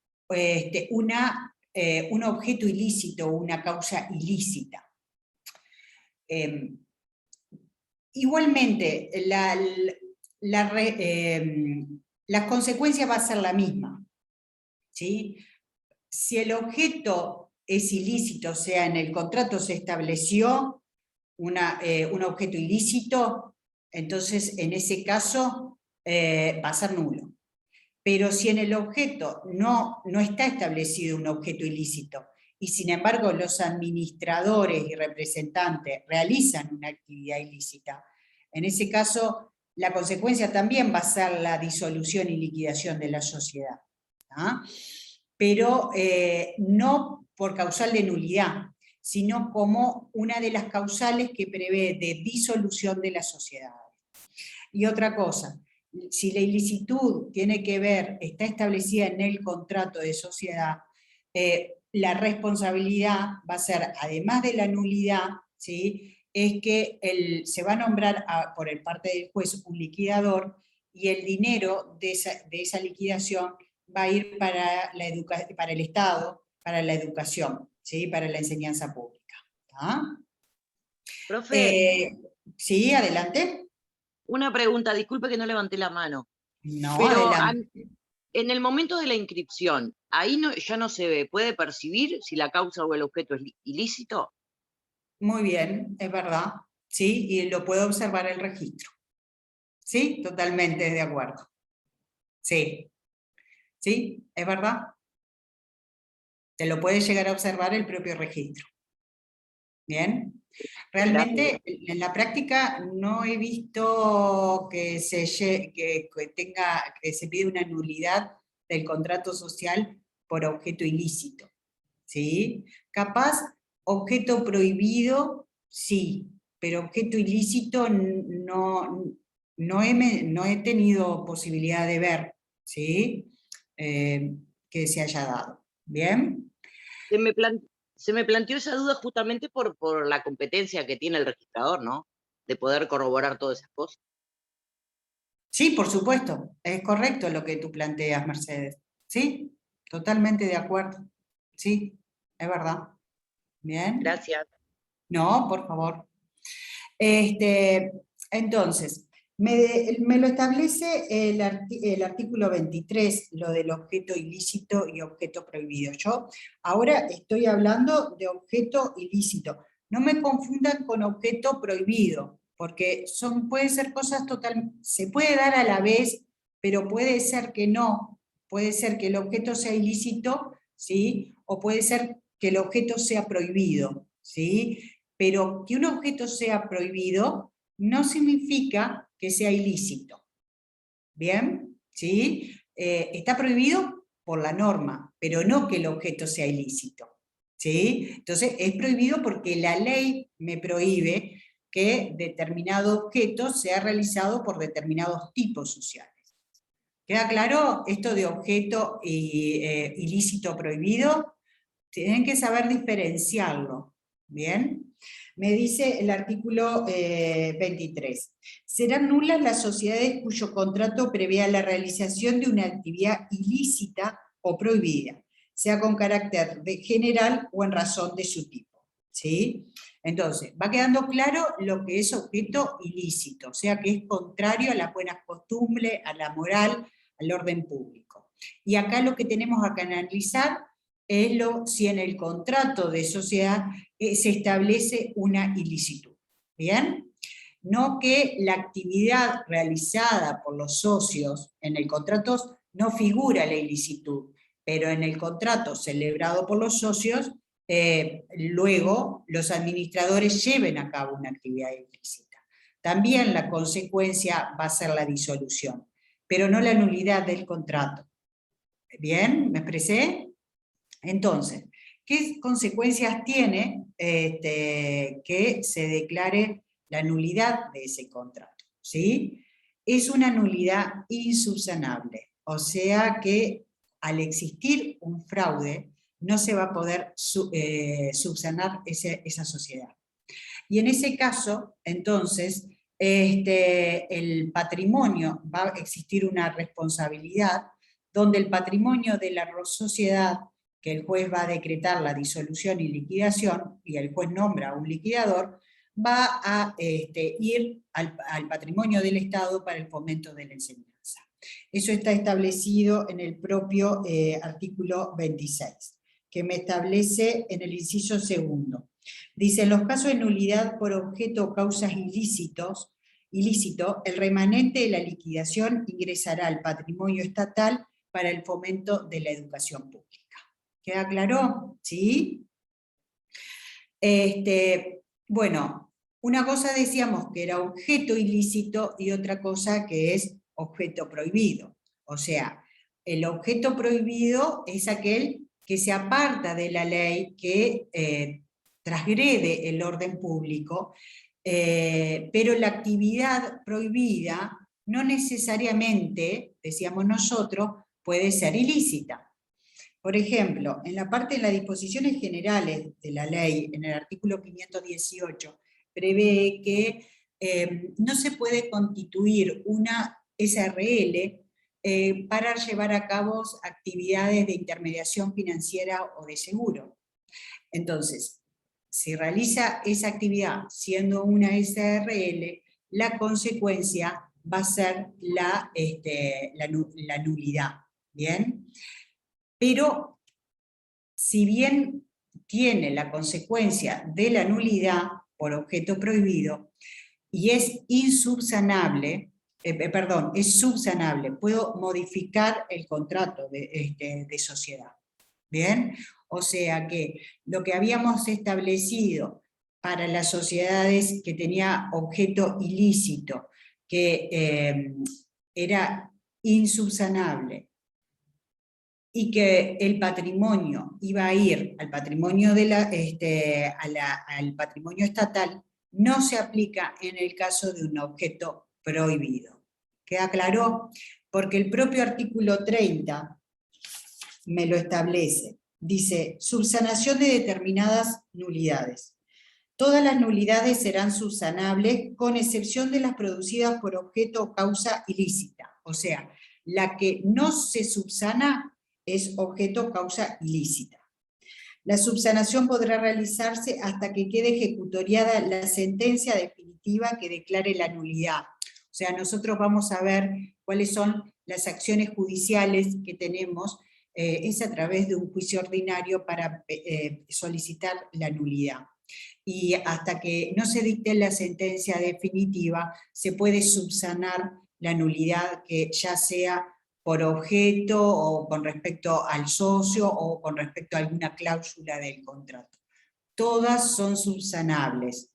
Speaker 1: un objeto ilícito o una causa ilícita. Igualmente, la consecuencia va a ser la misma, ¿sí? Si el objeto es ilícito, o sea, en el contrato se estableció un objeto ilícito, entonces en ese caso va a ser nulo. Pero si en el objeto no está establecido un objeto ilícito, y sin embargo los administradores y representantes realizan una actividad ilícita, en ese caso la consecuencia también va a ser la disolución y liquidación de la sociedad. ¿Ah? pero no por causal de nulidad, sino como una de las causales que prevé de disolución de la sociedad. Y otra cosa, si la ilicitud tiene que ver, está establecida en el contrato de sociedad, la responsabilidad va a ser, además de la nulidad, ¿sí?, es que se va a nombrar por el parte del juez un liquidador, y el dinero de esa liquidación va a ir para el Estado, para la educación, ¿sí?, para la enseñanza pública. ¿Ah?
Speaker 9: Profe,
Speaker 1: Sí, adelante.
Speaker 9: una pregunta, disculpe que no levanté la mano.
Speaker 1: No,
Speaker 9: Pero
Speaker 1: adelante.
Speaker 9: en el momento de la inscripción, ahí ya no se ve, ¿puede percibir si la causa o el objeto es ilícito?
Speaker 1: Muy bien, es verdad, sí, y lo puede observar el registro. Sí, totalmente de acuerdo. Sí, sí, es verdad. Te lo puede llegar a observar el propio registro. Bien. Realmente en la práctica no he visto que se pida una nulidad del contrato social por objeto ilícito. ¿Sí? Capaz, objeto prohibido, sí, pero objeto ilícito no he tenido posibilidad de ver, ¿sí? Que se haya dado. ¿Bien?
Speaker 9: Se me planteó esa duda justamente por la competencia que tiene el registrador, ¿no? De poder corroborar todas esas cosas.
Speaker 1: Sí, por supuesto, es correcto lo que tú planteas, Mercedes. Sí, totalmente de acuerdo. Sí, es verdad. Bien.
Speaker 9: Gracias.
Speaker 1: No, por favor. Entonces, me lo establece el artículo 23, lo del objeto ilícito y objeto prohibido. Yo ahora estoy hablando de objeto ilícito. No me confundan con objeto prohibido, porque pueden ser cosas se puede dar a la vez, pero puede ser que no. Puede ser que el objeto sea ilícito, ¿sí? O puede ser que el objeto sea prohibido, ¿sí? Pero que un objeto sea prohibido no significa que sea ilícito. ¿Bien? ¿Sí? Está prohibido por la norma, pero no que el objeto sea ilícito. ¿Sí? Entonces, es prohibido porque la ley me prohíbe que determinado objeto sea realizado por determinados tipos sociales. ¿Queda claro esto de objeto ilícito prohibido? Tienen que saber diferenciarlo. ¿Bien? Me dice el artículo 23. Serán nulas las sociedades cuyo contrato prevea la realización de una actividad ilícita o prohibida, sea con carácter general o en razón de su tipo. ¿Sí? Entonces, va quedando claro lo que es objeto ilícito, o sea que es contrario a las buenas costumbres, a la moral, al orden público. Y acá lo que tenemos que analizar es si en el contrato de sociedad se establece una ilicitud. ¿Bien? No que la actividad realizada por los socios en el contrato no figura la ilicitud, pero en el contrato celebrado por los socios, luego los administradores lleven a cabo una actividad ilícita. También la consecuencia va a ser la disolución, pero no la nulidad del contrato. ¿Bien? ¿Me expresé? Entonces, ¿qué consecuencias tiene que se declare la nulidad de ese contrato? ¿Sí? Es una nulidad insubsanable, o sea que al existir un fraude no se va a poder subsanar esa sociedad. Y en ese caso, entonces, el patrimonio, va a existir una responsabilidad donde el patrimonio de la sociedad, que el juez va a decretar la disolución y liquidación, y el juez nombra a un liquidador, va a ir al patrimonio del Estado para el fomento de la enseñanza. Eso está establecido en el propio artículo 26, que me establece en el inciso segundo. Dice, en los casos de nulidad por objeto o causas ilícito, el remanente de la liquidación ingresará al patrimonio estatal para el fomento de la educación pública. ¿Queda claro? ¿Sí? Bueno, una cosa decíamos que era objeto ilícito y otra cosa que es objeto prohibido. O sea, el objeto prohibido es aquel que se aparta de la ley, que transgrede el orden público, pero la actividad prohibida no necesariamente, decíamos nosotros, puede ser ilícita. Por ejemplo, en la parte de las disposiciones generales de la ley, en el artículo 518, prevé que no se puede constituir una SRL para llevar a cabo actividades de intermediación financiera o de seguro. Entonces, si realiza esa actividad siendo una SRL, la consecuencia va a ser la nulidad, ¿bien? Pero, si bien tiene la consecuencia de la nulidad por objeto prohibido, y es insubsanable, es subsanable, puedo modificar el contrato de sociedad, ¿bien? O sea que lo que habíamos establecido para las sociedades que tenía objeto ilícito, que era insubsanable, y que el patrimonio iba a ir al patrimonio, al patrimonio estatal, no se aplica en el caso de un objeto prohibido. ¿Queda claro? Porque el propio artículo 30 me lo establece. Dice, subsanación de determinadas nulidades. Todas las nulidades serán subsanables con excepción de las producidas por objeto o causa ilícita. O sea, la que no se subsana es objeto o causa ilícita. La subsanación podrá realizarse hasta que quede ejecutoriada la sentencia definitiva que declare la nulidad. O sea, nosotros vamos a ver cuáles son las acciones judiciales que tenemos, es a través de un juicio ordinario para solicitar la nulidad. Y hasta que no se dicte la sentencia definitiva, se puede subsanar la nulidad, que ya sea por objeto o con respecto al socio o con respecto a alguna cláusula del contrato. Todas son subsanables,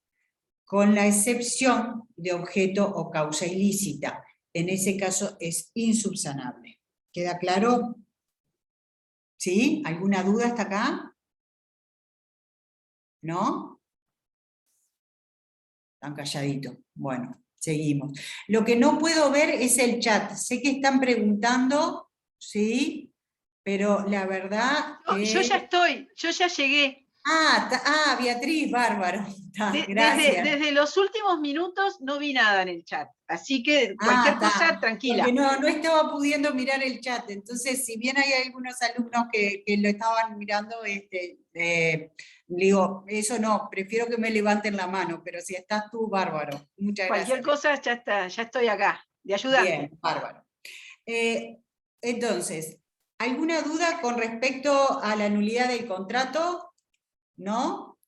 Speaker 1: con la excepción de objeto o causa ilícita. En ese caso es insubsanable. ¿Queda claro? ¿Sí? ¿Alguna duda hasta acá? ¿No? Están calladitos. Bueno. Seguimos. Lo que no puedo ver es el chat. Sé que están preguntando, ¿sí? Pero la verdad que...
Speaker 10: Yo ya llegué.
Speaker 1: Beatriz, bárbaro. Gracias.
Speaker 10: Desde los últimos minutos no vi nada en el chat, así que cualquier cosa, tranquila.
Speaker 1: Porque no estaba pudiendo mirar el chat, entonces si bien hay algunos alumnos que lo estaban mirando, digo, eso no, prefiero que me levanten la mano, pero si estás tú, bárbaro. Muchas gracias.
Speaker 10: Cualquier cosa, ya estoy acá, de ayudante.
Speaker 1: Bien, bárbaro. Entonces, ¿alguna duda con respecto a la nulidad del contrato? ¿No?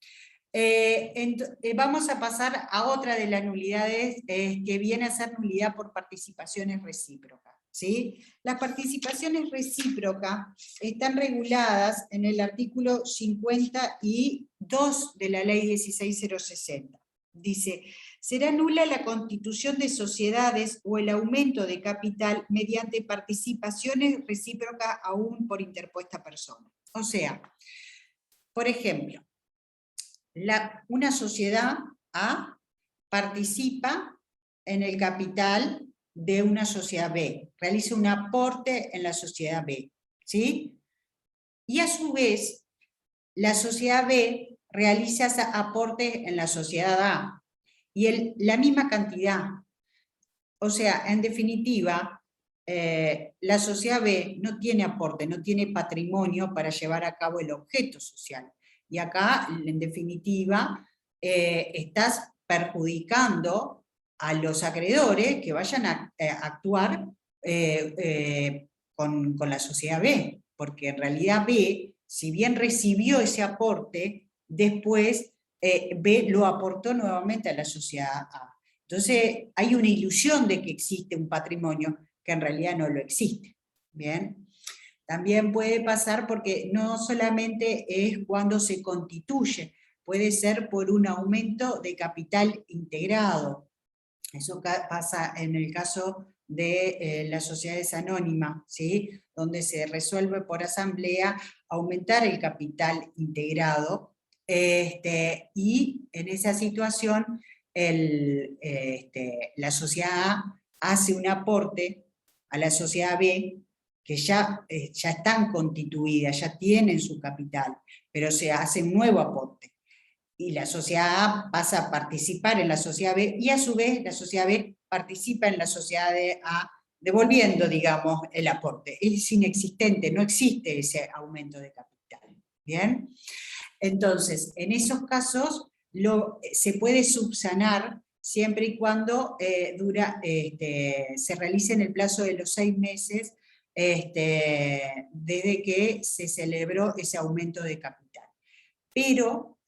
Speaker 1: Vamos a pasar a otra de las nulidades, que viene a ser nulidad por participaciones recíprocas, ¿sí? Las participaciones recíprocas están reguladas en el artículo 52 de la ley 16060. Dice, será nula la constitución de sociedades o el aumento de capital mediante participaciones recíprocas aún por interpuesta persona. O sea, por ejemplo, una sociedad A participa en el capital de una sociedad B, realiza un aporte en la sociedad B, ¿sí? Y a su vez, la sociedad B realiza ese aporte en la sociedad A, y la misma cantidad. O sea, en definitiva, la sociedad B no tiene aporte, no tiene patrimonio para llevar a cabo el objeto social. Y acá, en definitiva, estás perjudicando a los acreedores que vayan a actuar con la sociedad B, porque en realidad B, si bien recibió ese aporte, después B lo aportó nuevamente a la sociedad A. Entonces hay una ilusión de que existe un patrimonio que en realidad no lo existe. ¿Bien? También puede pasar porque no solamente es cuando se constituye, puede ser por un aumento de capital integrado. Eso pasa en el caso de las sociedades anónimas, ¿sí? Donde se resuelve por asamblea aumentar el capital integrado, y en esa situación la sociedad A hace un aporte a la sociedad B, que ya están constituidas, ya tienen su capital, pero se hace un nuevo aporte. Y la sociedad A pasa a participar en la sociedad B, y a su vez la sociedad B participa en la sociedad A, devolviendo, digamos, el aporte. Es inexistente, no existe ese aumento de capital. ¿Bien? Entonces, en esos casos se puede subsanar siempre y cuando se realice en el plazo de los 6 meses desde que se celebró ese aumento de capital. Pero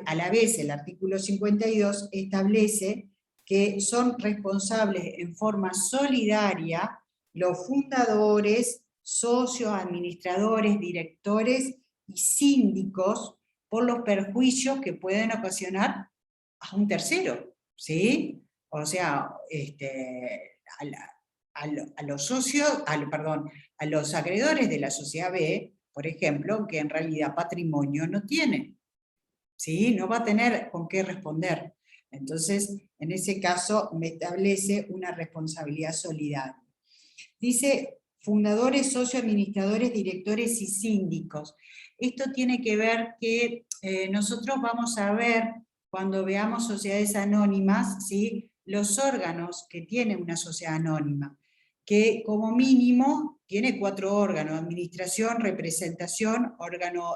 Speaker 1: a la vez el artículo 52 establece que son responsables en forma solidaria los fundadores, socios, administradores, directores y síndicos por los perjuicios que pueden ocasionar a un tercero, ¿sí? O sea, a los socios, a los acreedores de la sociedad B, por ejemplo, que en realidad patrimonio no tienen, ¿sí? No va a tener con qué responder. Entonces, en ese caso, me establece una responsabilidad solidaria. Dice, fundadores, socios, administradores, directores y síndicos. Esto tiene que ver que nosotros vamos a ver, cuando veamos sociedades anónimas, ¿sí?, los órganos que tiene una sociedad anónima, que como mínimo tiene 4 órganos: administración, representación, órgano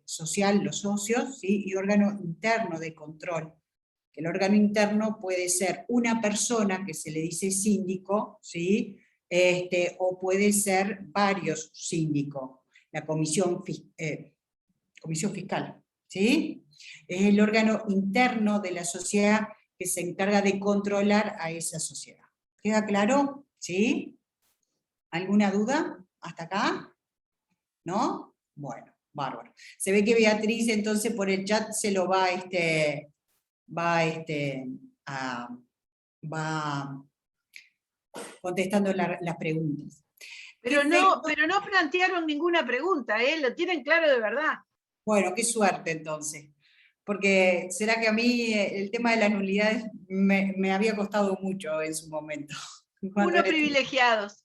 Speaker 1: social, los socios, ¿sí?, y órgano interno de control. El órgano interno puede ser una persona, que se le dice síndico, ¿sí?, o puede ser varios síndicos, la comisión fiscal, ¿sí? Es el órgano interno de la sociedad que se encarga de controlar a esa sociedad. ¿Queda claro? ¿Sí? ¿Alguna duda hasta acá? ¿No? Bueno, bárbaro. Se ve que Beatriz entonces por el chat se lo va contestando las preguntas.
Speaker 10: Pero no plantearon ninguna pregunta, lo tienen claro de verdad.
Speaker 1: Bueno, qué suerte entonces, porque será que a mí el tema de las nulidades me había costado mucho en su momento.
Speaker 10: Unos privilegiados.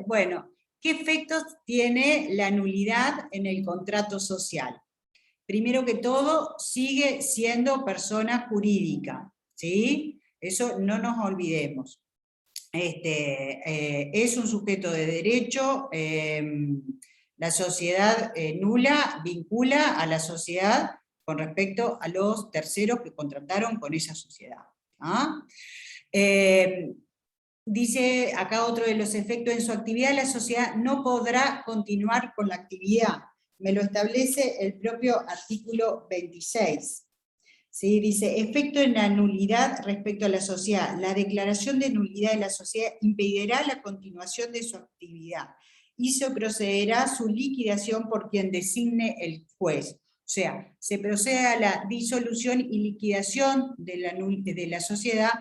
Speaker 1: Bueno, ¿qué efectos tiene la nulidad en el contrato social? Primero que todo, sigue siendo persona jurídica, ¿sí? Eso no nos olvidemos. Es un sujeto de derecho, la sociedad nula vincula a la sociedad con respecto a los terceros que contrataron con esa sociedad. ¿Ah? Dice acá otro de los efectos: en su actividad la sociedad no podrá continuar con la actividad. Me lo establece el propio artículo 26. ¿Sí? Dice, efecto en la nulidad respecto a la sociedad. La declaración de nulidad de la sociedad impedirá la continuación de su actividad y se procederá a su liquidación por quien designe el juez. O sea, se procede a la disolución y liquidación de la sociedad,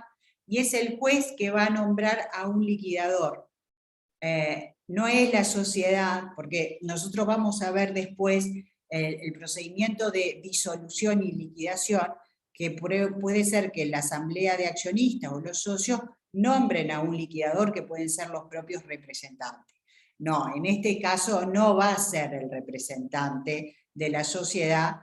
Speaker 1: y es el juez que va a nombrar a un liquidador. No es la sociedad, porque nosotros vamos a ver después el procedimiento de disolución y liquidación, que puede ser que la asamblea de accionistas o los socios nombren a un liquidador, que pueden ser los propios representantes. No, en este caso no va a ser el representante de la sociedad,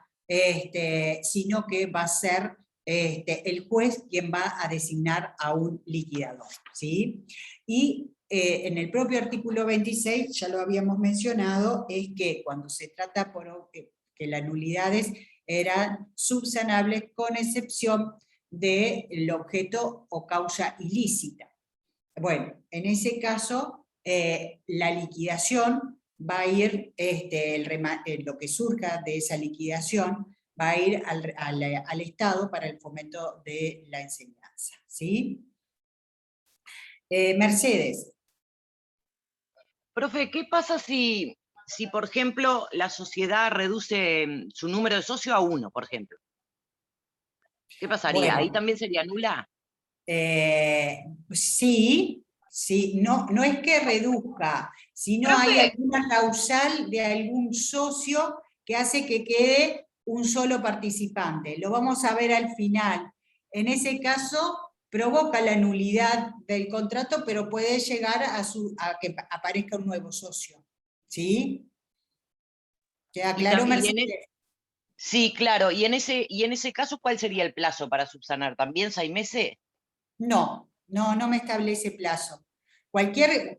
Speaker 1: sino que va a ser el juez quien va a designar a un liquidador, ¿sí? Y en el propio artículo 26, ya lo habíamos mencionado, es que cuando se trata que las nulidades eran subsanables con excepción del objeto o causa ilícita. Bueno, en ese caso, la liquidación va a ir, lo que surja de esa liquidación, va a ir al Estado para el fomento de la enseñanza, ¿sí? Mercedes.
Speaker 9: Profe, ¿qué pasa si, por ejemplo, la sociedad reduce su número de socios a 1, por ejemplo? ¿Qué pasaría?
Speaker 1: Bueno,
Speaker 9: ¿ahí también sería nula?
Speaker 1: Sí, sí, no es que reduzca, sino hay
Speaker 6: Profe.
Speaker 1: alguna causal de algún socio que hace que quede un solo participante. Lo vamos a ver al final. En ese caso, provoca la nulidad del contrato, pero puede llegar a que aparezca un nuevo socio. ¿Sí? ¿Queda claro, Mercedes?
Speaker 9: Sí, claro. Y en ese caso, ¿cuál sería el plazo para subsanar? ¿También 6 meses?
Speaker 1: No me establece plazo. Cualquier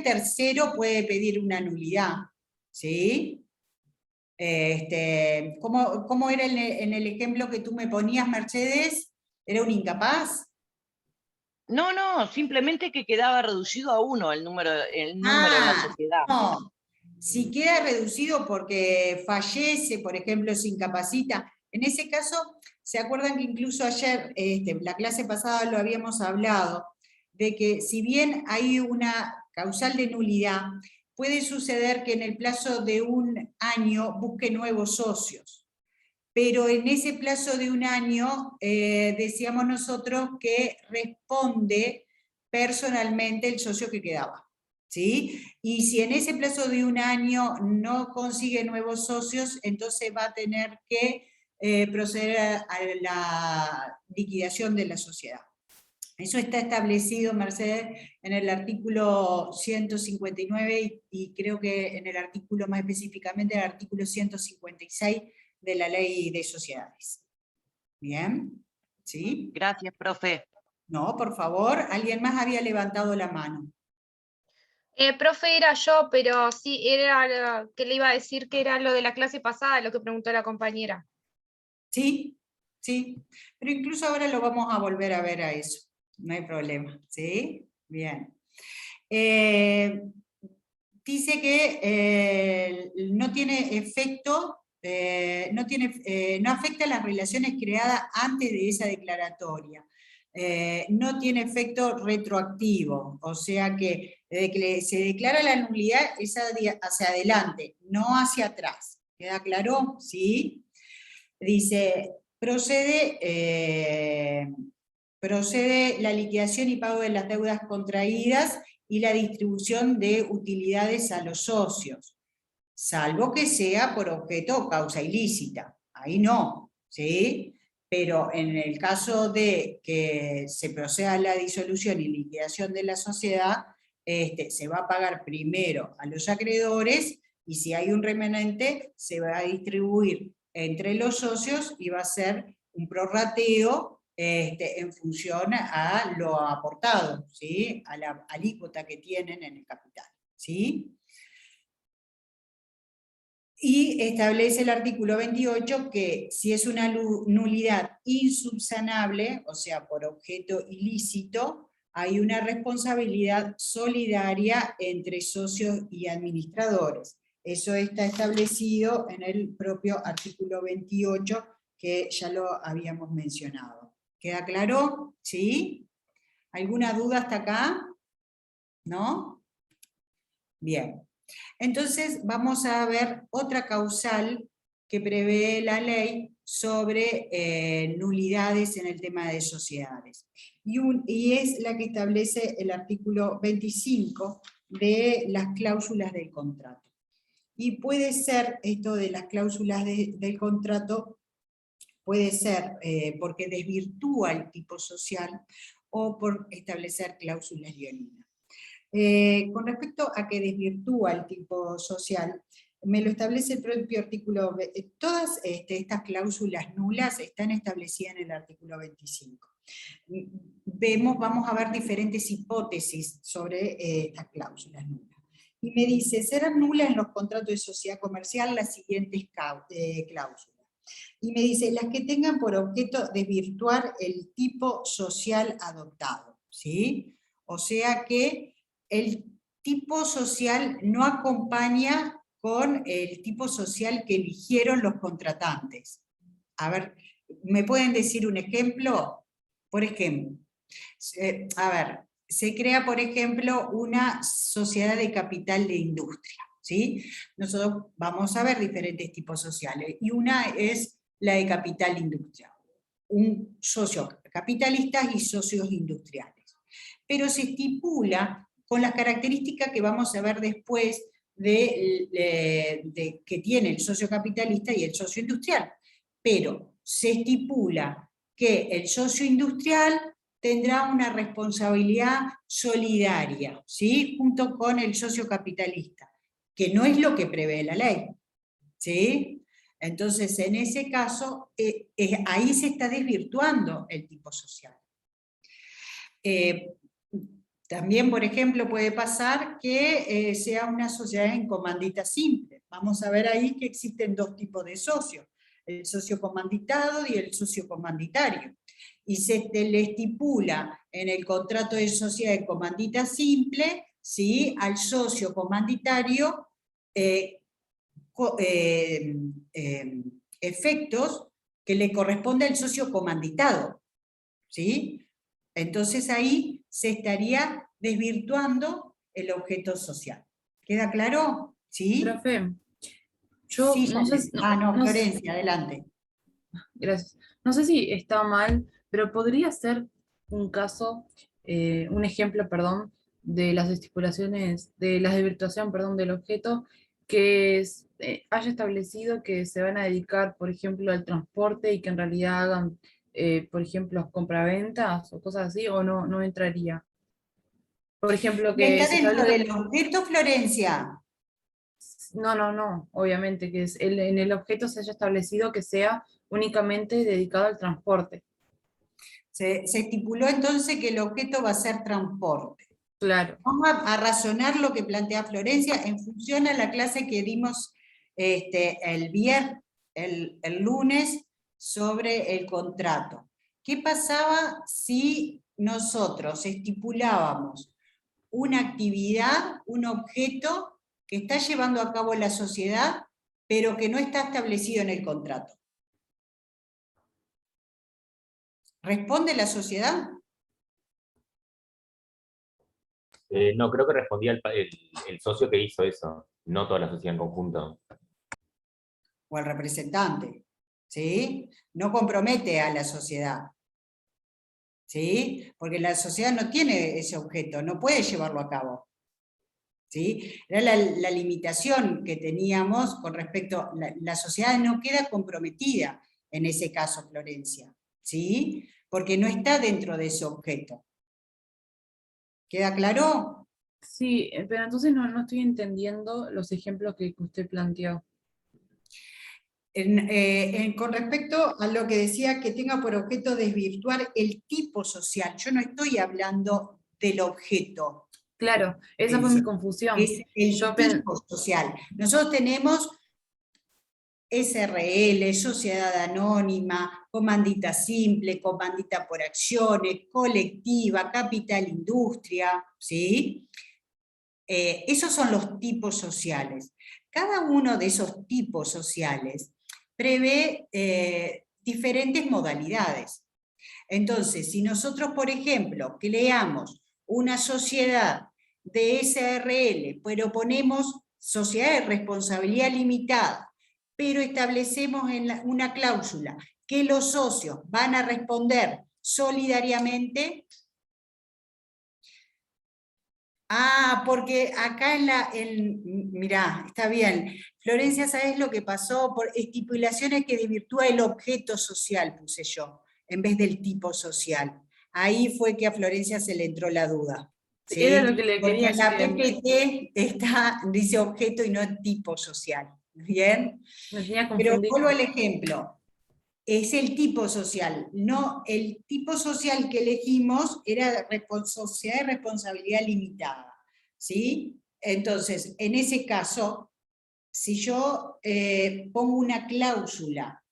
Speaker 1: tercero puede pedir una nulidad, ¿sí? ¿Cómo era en el ejemplo que tú me ponías, Mercedes? ¿Era un incapaz?
Speaker 9: No, simplemente que quedaba reducido a 1 el número en la sociedad.
Speaker 1: No. Si queda reducido porque fallece, por ejemplo, se incapacita, en ese caso, ¿se acuerdan que incluso ayer, la clase pasada lo habíamos hablado, de que si bien hay una causal de nulidad, puede suceder que en el plazo de un año busque nuevos socios? Pero en ese plazo de un año, decíamos nosotros que responde personalmente el socio que quedaba, ¿sí? Y si en ese plazo de un año no consigue nuevos socios, entonces va a tener que proceder a la liquidación de la sociedad. Eso está establecido, Mercedes, en el artículo 159 y creo que en el artículo, más específicamente, el artículo 156 de la Ley de Sociedades. ¿Bien? ¿Sí?
Speaker 9: Gracias, profe.
Speaker 1: No, por favor, alguien más había levantado la mano.
Speaker 6: Profe, era yo, pero sí, era que le iba a decir que era lo de la clase pasada, lo que preguntó la compañera.
Speaker 1: Sí, pero incluso ahora lo vamos a volver a ver a eso, no hay problema, ¿sí? Bien. Dice que no tiene efecto, no afecta las relaciones creadas antes de esa declaratoria. No tiene efecto retroactivo, o sea que desde que se declara la nulidad es hacia adelante, no hacia atrás. ¿Queda claro? ¿Sí? Dice, procede la liquidación y pago de las deudas contraídas y la distribución de utilidades a los socios, salvo que sea por objeto o causa ilícita. Ahí no, ¿sí? Pero en el caso de que se proceda a la disolución y liquidación de la sociedad, se va a pagar primero a los acreedores y si hay un remanente se va a distribuir entre los socios y va a ser un prorrateo en función a lo aportado, ¿sí? A la alícuota que tienen en el capital, ¿sí? Y establece el artículo 28 que si es una nulidad insubsanable, o sea, por objeto ilícito, hay una responsabilidad solidaria entre socios y administradores. Eso está establecido en el propio artículo 28 que ya lo habíamos mencionado. ¿Queda claro? ¿Sí? ¿Alguna duda hasta acá? ¿No? Bien. Entonces vamos a ver otra causal que prevé la ley sobre nulidades en el tema de sociedades. Y es la que establece el artículo 25 de las cláusulas del contrato. Y puede ser, esto de las cláusulas del contrato, puede ser porque desvirtúa el tipo social o por establecer cláusulas leoninas. Con respecto a que desvirtúa el tipo social, me lo establece el propio artículo, todas estas cláusulas nulas están establecidas en el artículo 25. Vamos a ver diferentes hipótesis sobre estas cláusulas nulas. Y me dice, serán nulas en los contratos de sociedad comercial las siguientes cláusulas. Y me dice, las que tengan por objeto desvirtuar el tipo social adoptado, ¿sí? O sea que el tipo social no acompaña con el tipo social que eligieron los contratantes. A ver, ¿me pueden decir un ejemplo? Por ejemplo, se crea, por ejemplo, una sociedad de capital de industria, ¿sí? Nosotros vamos a ver diferentes tipos sociales, y una es la de capital industrial. socios capitalistas y socios industriales. Pero se estipula con las características que vamos a ver después que tiene el socio capitalista y el socio industrial. Pero se estipula que el socio industrial tendrá una responsabilidad solidaria, ¿sí? Junto con el socio capitalista, que no es lo que prevé la ley, ¿sí? Entonces, en ese caso, ahí se está desvirtuando el tipo social. También, por ejemplo, puede pasar que sea una sociedad en comandita simple. Vamos a ver ahí que existen dos tipos de socios, el socio comanditado y el socio comanditario. Y se le estipula en el contrato de sociedad de comandita simple, ¿sí?, al socio comanditario efectos que le corresponde al socio comanditado, ¿sí? Entonces ahí se estaría desvirtuando el objeto social. ¿Queda claro? ¿Sí?
Speaker 4: Profe, yo
Speaker 1: Sí,
Speaker 4: no sé si...
Speaker 1: Florencia, adelante.
Speaker 4: Gracias. No sé si está mal, pero podría ser un caso, un ejemplo, perdón, de las estipulaciones, de la desvirtuación, perdón, del objeto, que haya establecido que se van a dedicar, por ejemplo, al transporte y que en realidad hagan, por ejemplo, compraventas o cosas así, o no entraría. Por ejemplo, que
Speaker 1: ¿Está
Speaker 4: se
Speaker 1: dentro
Speaker 4: establezca...
Speaker 1: del objeto, Florencia?
Speaker 4: No, obviamente, que en el objeto se haya establecido que sea únicamente dedicado al transporte.
Speaker 1: Se estipuló entonces que el objeto va a ser transporte.
Speaker 4: Claro.
Speaker 1: Vamos a razonar lo que plantea Florencia en función a la clase que dimos el lunes sobre el contrato. ¿Qué pasaba si nosotros estipulábamos una actividad, un objeto que está llevando a cabo la sociedad, pero que no está establecido en el contrato? ¿Responde la sociedad?
Speaker 8: No, creo que respondía el socio que hizo eso, no toda la sociedad en conjunto.
Speaker 1: O el representante, ¿sí? No compromete a la sociedad, ¿sí? Porque la sociedad no tiene ese objeto, no puede llevarlo a cabo, ¿sí? Era la limitación que teníamos con respecto, la sociedad no queda comprometida en ese caso, Florencia, ¿sí? Porque no está dentro de ese objeto. ¿Queda claro?
Speaker 4: Sí, pero entonces no estoy entendiendo los ejemplos que usted planteó.
Speaker 1: Con respecto a lo que decía que tenga por objeto desvirtuar el tipo social, yo no estoy hablando del objeto.
Speaker 4: Claro, esa fue mi confusión.
Speaker 1: Es el tipo social. Nosotros tenemos SRL, sociedad anónima, comandita simple, comandita por acciones, colectiva, capital industria, ¿sí? Esos son los tipos sociales. Cada uno de esos tipos sociales prevé diferentes modalidades. Entonces, si nosotros, por ejemplo, creamos una sociedad de SRL, pero ponemos sociedad de responsabilidad limitada, pero establecemos una cláusula que los socios van a responder solidariamente. Porque acá mirá, está bien. Florencia, ¿sabés lo que pasó? Por estipulaciones que desvirtúa el objeto social, puse yo, en vez del tipo social. Ahí fue que a Florencia se le entró la duda. ¿Sí?
Speaker 4: Era lo que le
Speaker 1: Porque
Speaker 4: quería
Speaker 1: en la
Speaker 4: decir.
Speaker 1: PPT dice objeto y no tipo social. ¿Bien?
Speaker 4: Me tenía
Speaker 1: Pero
Speaker 4: confundido.
Speaker 1: vuelvo al ejemplo. Es el tipo social. No, el tipo social que elegimos era sociedad de responsabilidad limitada, ¿sí? Entonces, en ese caso, si yo pongo una cláusula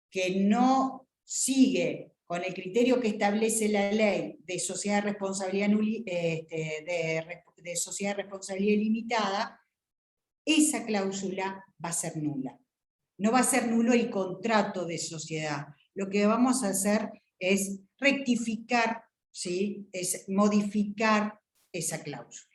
Speaker 1: que no sigue con el criterio que establece la ley de sociedad de responsabilidad, de sociedad de responsabilidad limitada, esa cláusula va a ser nula. No va a ser nulo el contrato de sociedad. Lo que vamos a hacer es rectificar, ¿sí? Es modificar esa cláusula.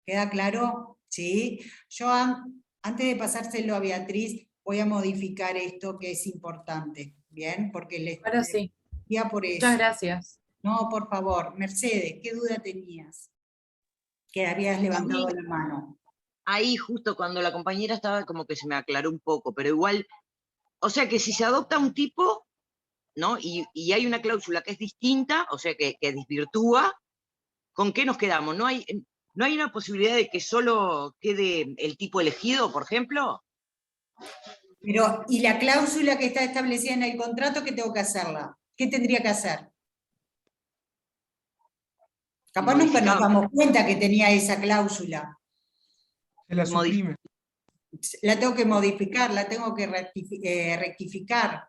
Speaker 1: ¿Queda claro? ¿Sí? Yo, antes de pasárselo a Beatriz, voy a modificar esto que es importante, ¿bien? Porque les
Speaker 4: Ahora sí.
Speaker 1: decía por eso.
Speaker 4: Muchas gracias.
Speaker 1: No, por favor. Mercedes, ¿qué duda tenías? Que habías levantado la mano.
Speaker 9: Ahí justo cuando la compañera estaba como que se me aclaró un poco, pero igual, o sea que si se adopta un tipo, ¿no? Y hay una cláusula que es distinta, o sea que desvirtúa, ¿con qué nos quedamos? ¿No hay una posibilidad de que solo quede el tipo elegido, por ejemplo?
Speaker 1: Pero, ¿y la cláusula que está establecida en el contrato, qué tengo que hacerla? ¿Qué tendría que hacer? Capaz nunca nos damos cuenta que tenía esa cláusula.
Speaker 5: Se la suprime.
Speaker 1: La tengo que modificar, la tengo que rectificar.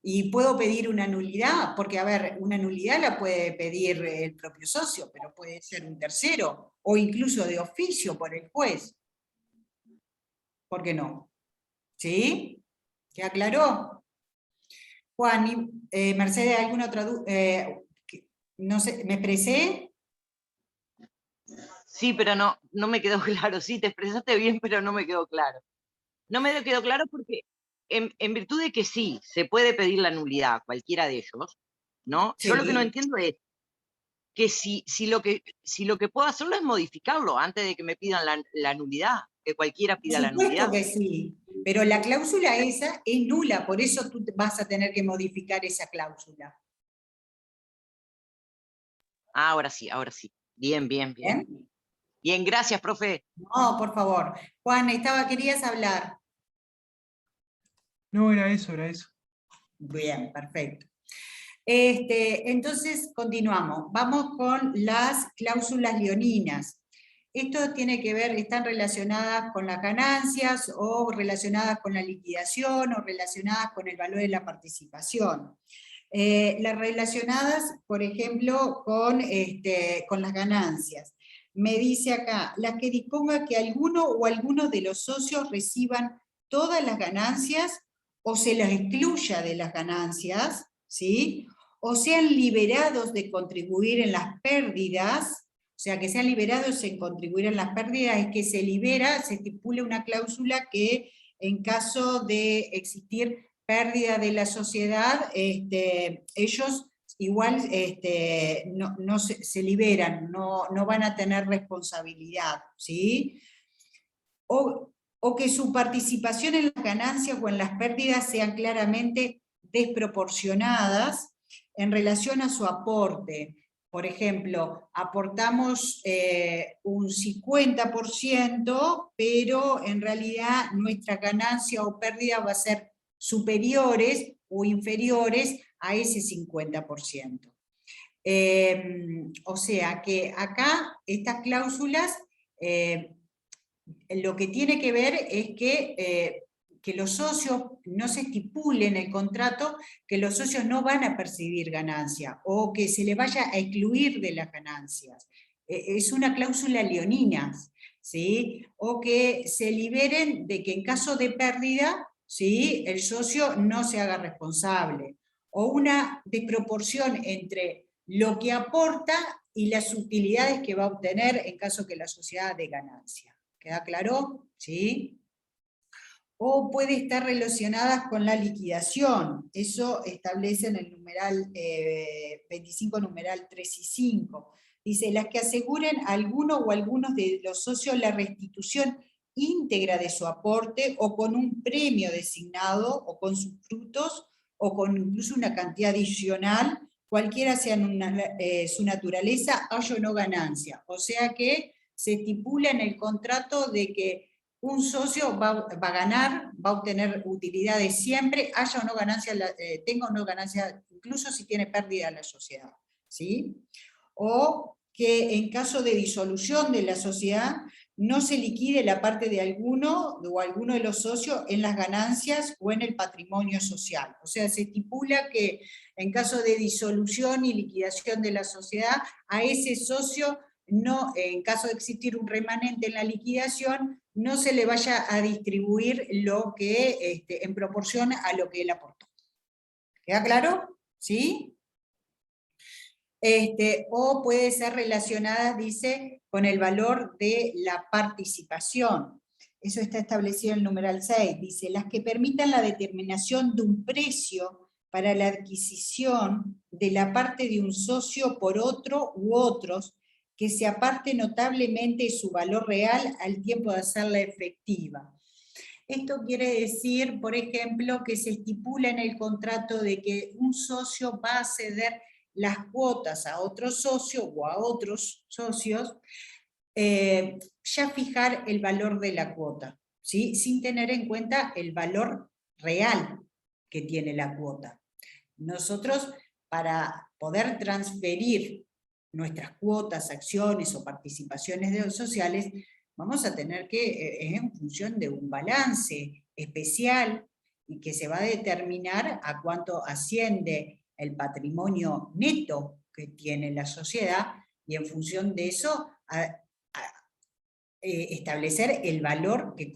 Speaker 1: Y puedo pedir una nulidad, porque, a ver, una nulidad la puede pedir el propio socio, pero puede ser un tercero, o incluso de oficio por el juez. ¿Por qué no? ¿Sí? ¿Qué aclaró? Juan, Mercedes, ¿alguna otra duda? No sé, ¿me expresé?
Speaker 9: Sí, pero no me quedó claro. Sí, te expresaste bien, pero no me quedó claro. No me quedó claro porque en virtud de que sí, se puede pedir la nulidad, cualquiera de ellos, ¿no?
Speaker 1: Sí.
Speaker 9: Yo lo que no entiendo es que si lo que puedo hacerlo es modificarlo antes de que me pidan la nulidad, que cualquiera pida la
Speaker 1: Por supuesto
Speaker 9: nulidad.
Speaker 1: que sí, pero la cláusula esa es nula, por eso tú vas a tener que modificar esa cláusula.
Speaker 9: Ahora sí. Bien.
Speaker 1: ¿Bien?
Speaker 9: Bien, gracias, profe.
Speaker 1: No, por favor. Juan, querías hablar.
Speaker 5: No, era eso.
Speaker 1: Bien, perfecto. Entonces, continuamos. Vamos con las cláusulas leoninas. Esto tiene que ver, están relacionadas con las ganancias, o relacionadas con la liquidación, o relacionadas con el valor de la participación. Las relacionadas, por ejemplo, con las ganancias. Me dice acá, las que disponga que alguno o algunos de los socios reciban todas las ganancias, o se las excluya de las ganancias, ¿sí? O sean liberados de contribuir en las pérdidas, o sea, que sean liberados en contribuir en las pérdidas, es que se libera, se estipula una cláusula que en caso de existir pérdida de la sociedad, ellos igual no se liberan, no van a tener responsabilidad, ¿sí? O que su participación en las ganancias o en las pérdidas sean claramente desproporcionadas en relación a su aporte. Por ejemplo, aportamos un 50%, pero en realidad nuestra ganancia o pérdida va a ser superiores o inferiores a ese 50%. O sea que acá estas cláusulas lo que tiene que ver es que los socios no se estipule en el contrato que los socios no van a percibir ganancia, o que se les vaya a excluir de las ganancias. Es una cláusula leonina, ¿sí? O que se liberen de que en caso de pérdida, ¿sí?, el socio no se haga responsable, o una desproporción entre lo que aporta y las utilidades que va a obtener en caso que la sociedad dé ganancia. ¿Queda claro? ¿Sí? O puede estar relacionadas con la liquidación. Eso establece en el numeral 25, numeral 3 y 5. Dice, las que aseguren a alguno o algunos de los socios la restitución íntegra de su aporte, o con un premio designado, o con sus frutos, o con incluso una cantidad adicional, cualquiera sea su naturaleza, haya o no ganancia. O sea que se estipula en el contrato de que un socio va a ganar, va a obtener utilidades siempre, haya o no ganancia, tenga o no ganancia, incluso si tiene pérdida la sociedad, ¿sí? O que en caso de disolución de la sociedad no se liquide la parte de alguno o alguno de los socios en las ganancias o en el patrimonio social. O sea, se estipula que en caso de disolución y liquidación de la sociedad, a ese socio, no, en caso de existir un remanente en la liquidación, no se le vaya a distribuir lo que, en proporción a lo que él aportó. ¿Queda claro? ¿Sí? O puede ser relacionada, dice, con el valor de la participación. eso está establecido en el numeral 6, dice, las que permitan la determinación de un precio para la adquisición de la parte de un socio por otro u otros, que se aparte notablemente de su valor real al tiempo de hacerla efectiva. Esto quiere decir, por ejemplo, que se estipula en el contrato de que un socio va a ceder las cuotas a otro socio o a otros socios, ya fijar el valor de la cuota, ¿sí? Sin tener en cuenta el valor real que tiene la cuota. Nosotros, para poder transferir nuestras cuotas, acciones o participaciones sociales, vamos a tener que, en función de un balance especial, y que se va a determinar a cuánto asciende el patrimonio neto que tiene la sociedad, y en función de eso, establecer el valor que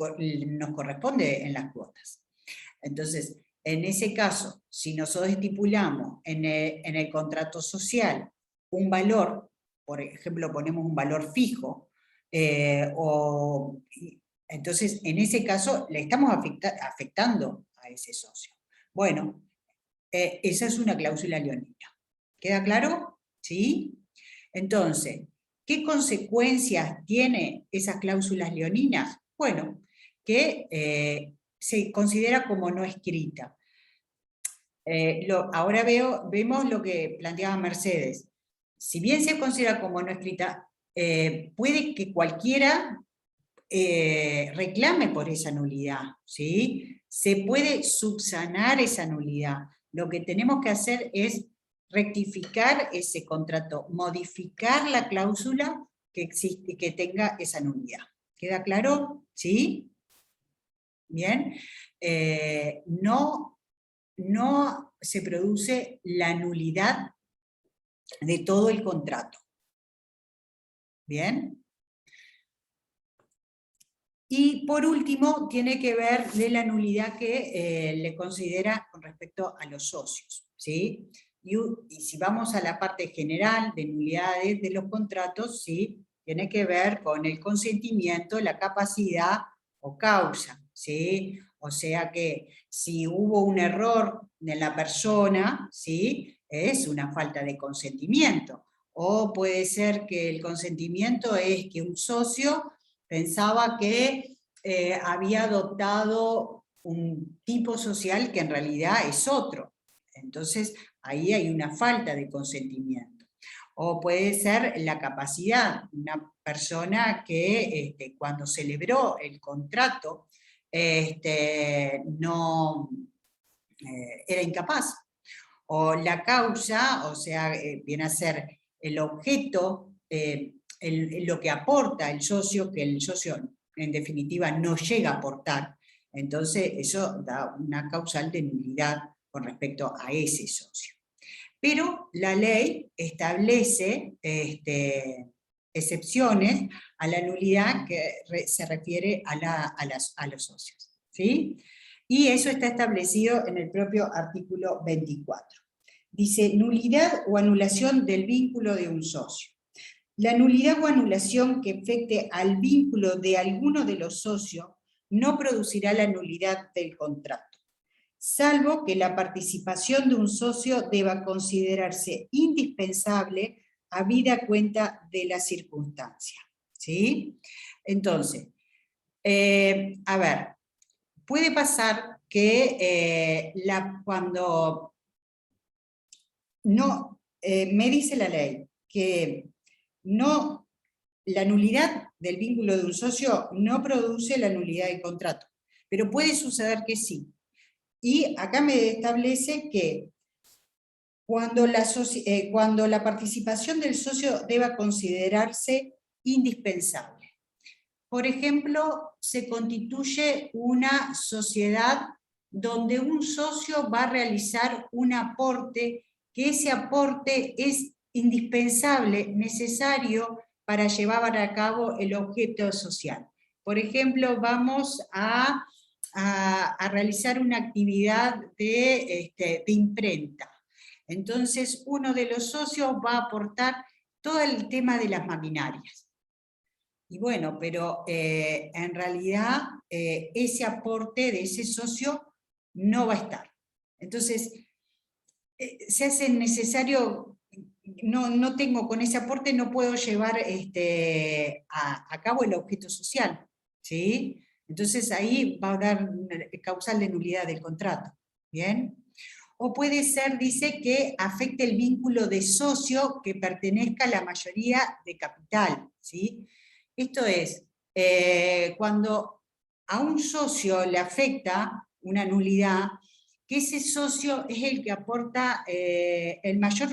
Speaker 1: nos corresponde en las cuotas. Entonces, en ese caso, si nosotros estipulamos en el contrato social un valor, por ejemplo, ponemos un valor fijo, entonces en ese caso le estamos afectando a ese socio. Bueno, esa es una cláusula leonina. ¿Queda claro? ¿Sí? Entonces, ¿qué consecuencias tiene esas cláusulas leoninas? Bueno, que se considera como no escrita. Ahora vemos lo que planteaba Mercedes. Si bien se considera como no escrita, puede que cualquiera reclame por esa nulidad, ¿sí? Se puede subsanar esa nulidad. Lo que tenemos que hacer es rectificar ese contrato, modificar la cláusula que existe, que tenga esa nulidad. ¿Queda claro? ¿Sí? Bien. No se produce la nulidad de todo el contrato. ¿Bien? Y por último, tiene que ver de la nulidad que le considera con respecto a los socios, ¿sí? Y si vamos a la parte general de nulidades de los contratos, ¿sí? Tiene que ver con el consentimiento, la capacidad o causa, ¿sí? O sea que si hubo un error de la persona, ¿sí? Es una falta de consentimiento. O puede ser que el consentimiento es que un socio pensaba que había adoptado un tipo social que en realidad es otro. Entonces, ahí hay una falta de consentimiento. O puede ser la capacidad, una persona que cuando celebró el contrato no era incapaz. O la causa, o sea, viene a ser el objeto, lo que aporta el socio, que el socio en definitiva no llega a aportar. Entonces eso da una causal de nulidad con respecto a ese socio. Pero la ley establece excepciones a la nulidad que se refiere a los socios, ¿sí? Y eso está establecido en el propio artículo 24. Dice, nulidad o anulación del vínculo de un socio. La nulidad o anulación que afecte al vínculo de alguno de los socios no producirá la nulidad del contrato, salvo que la participación de un socio deba considerarse indispensable habida cuenta de la circunstancia, ¿sí? Entonces, a ver, puede pasar que cuando no, me dice la ley que la nulidad del vínculo de un socio no produce la nulidad del contrato, pero puede suceder que sí. Y acá me establece que cuando la participación del socio deba considerarse indispensable. Por ejemplo, se constituye una sociedad donde un socio va a realizar un aporte, que ese aporte es indispensable, necesario para llevar a cabo el objeto social. Por ejemplo, vamos a realizar una actividad de imprenta. Entonces, uno de los socios va a aportar todo el tema de las maquinarias. Y bueno, pero en realidad ese aporte de ese socio no va a estar. Entonces, se hace necesario, no tengo con ese aporte, no puedo llevar a cabo el objeto social, ¿sí? Entonces ahí va a dar causal de nulidad del contrato, ¿bien? O puede ser, dice, que afecte el vínculo de socio que pertenezca a la mayoría de capital, ¿sí? Esto es, cuando a un socio le afecta una nulidad, que ese socio es el que aporta realiza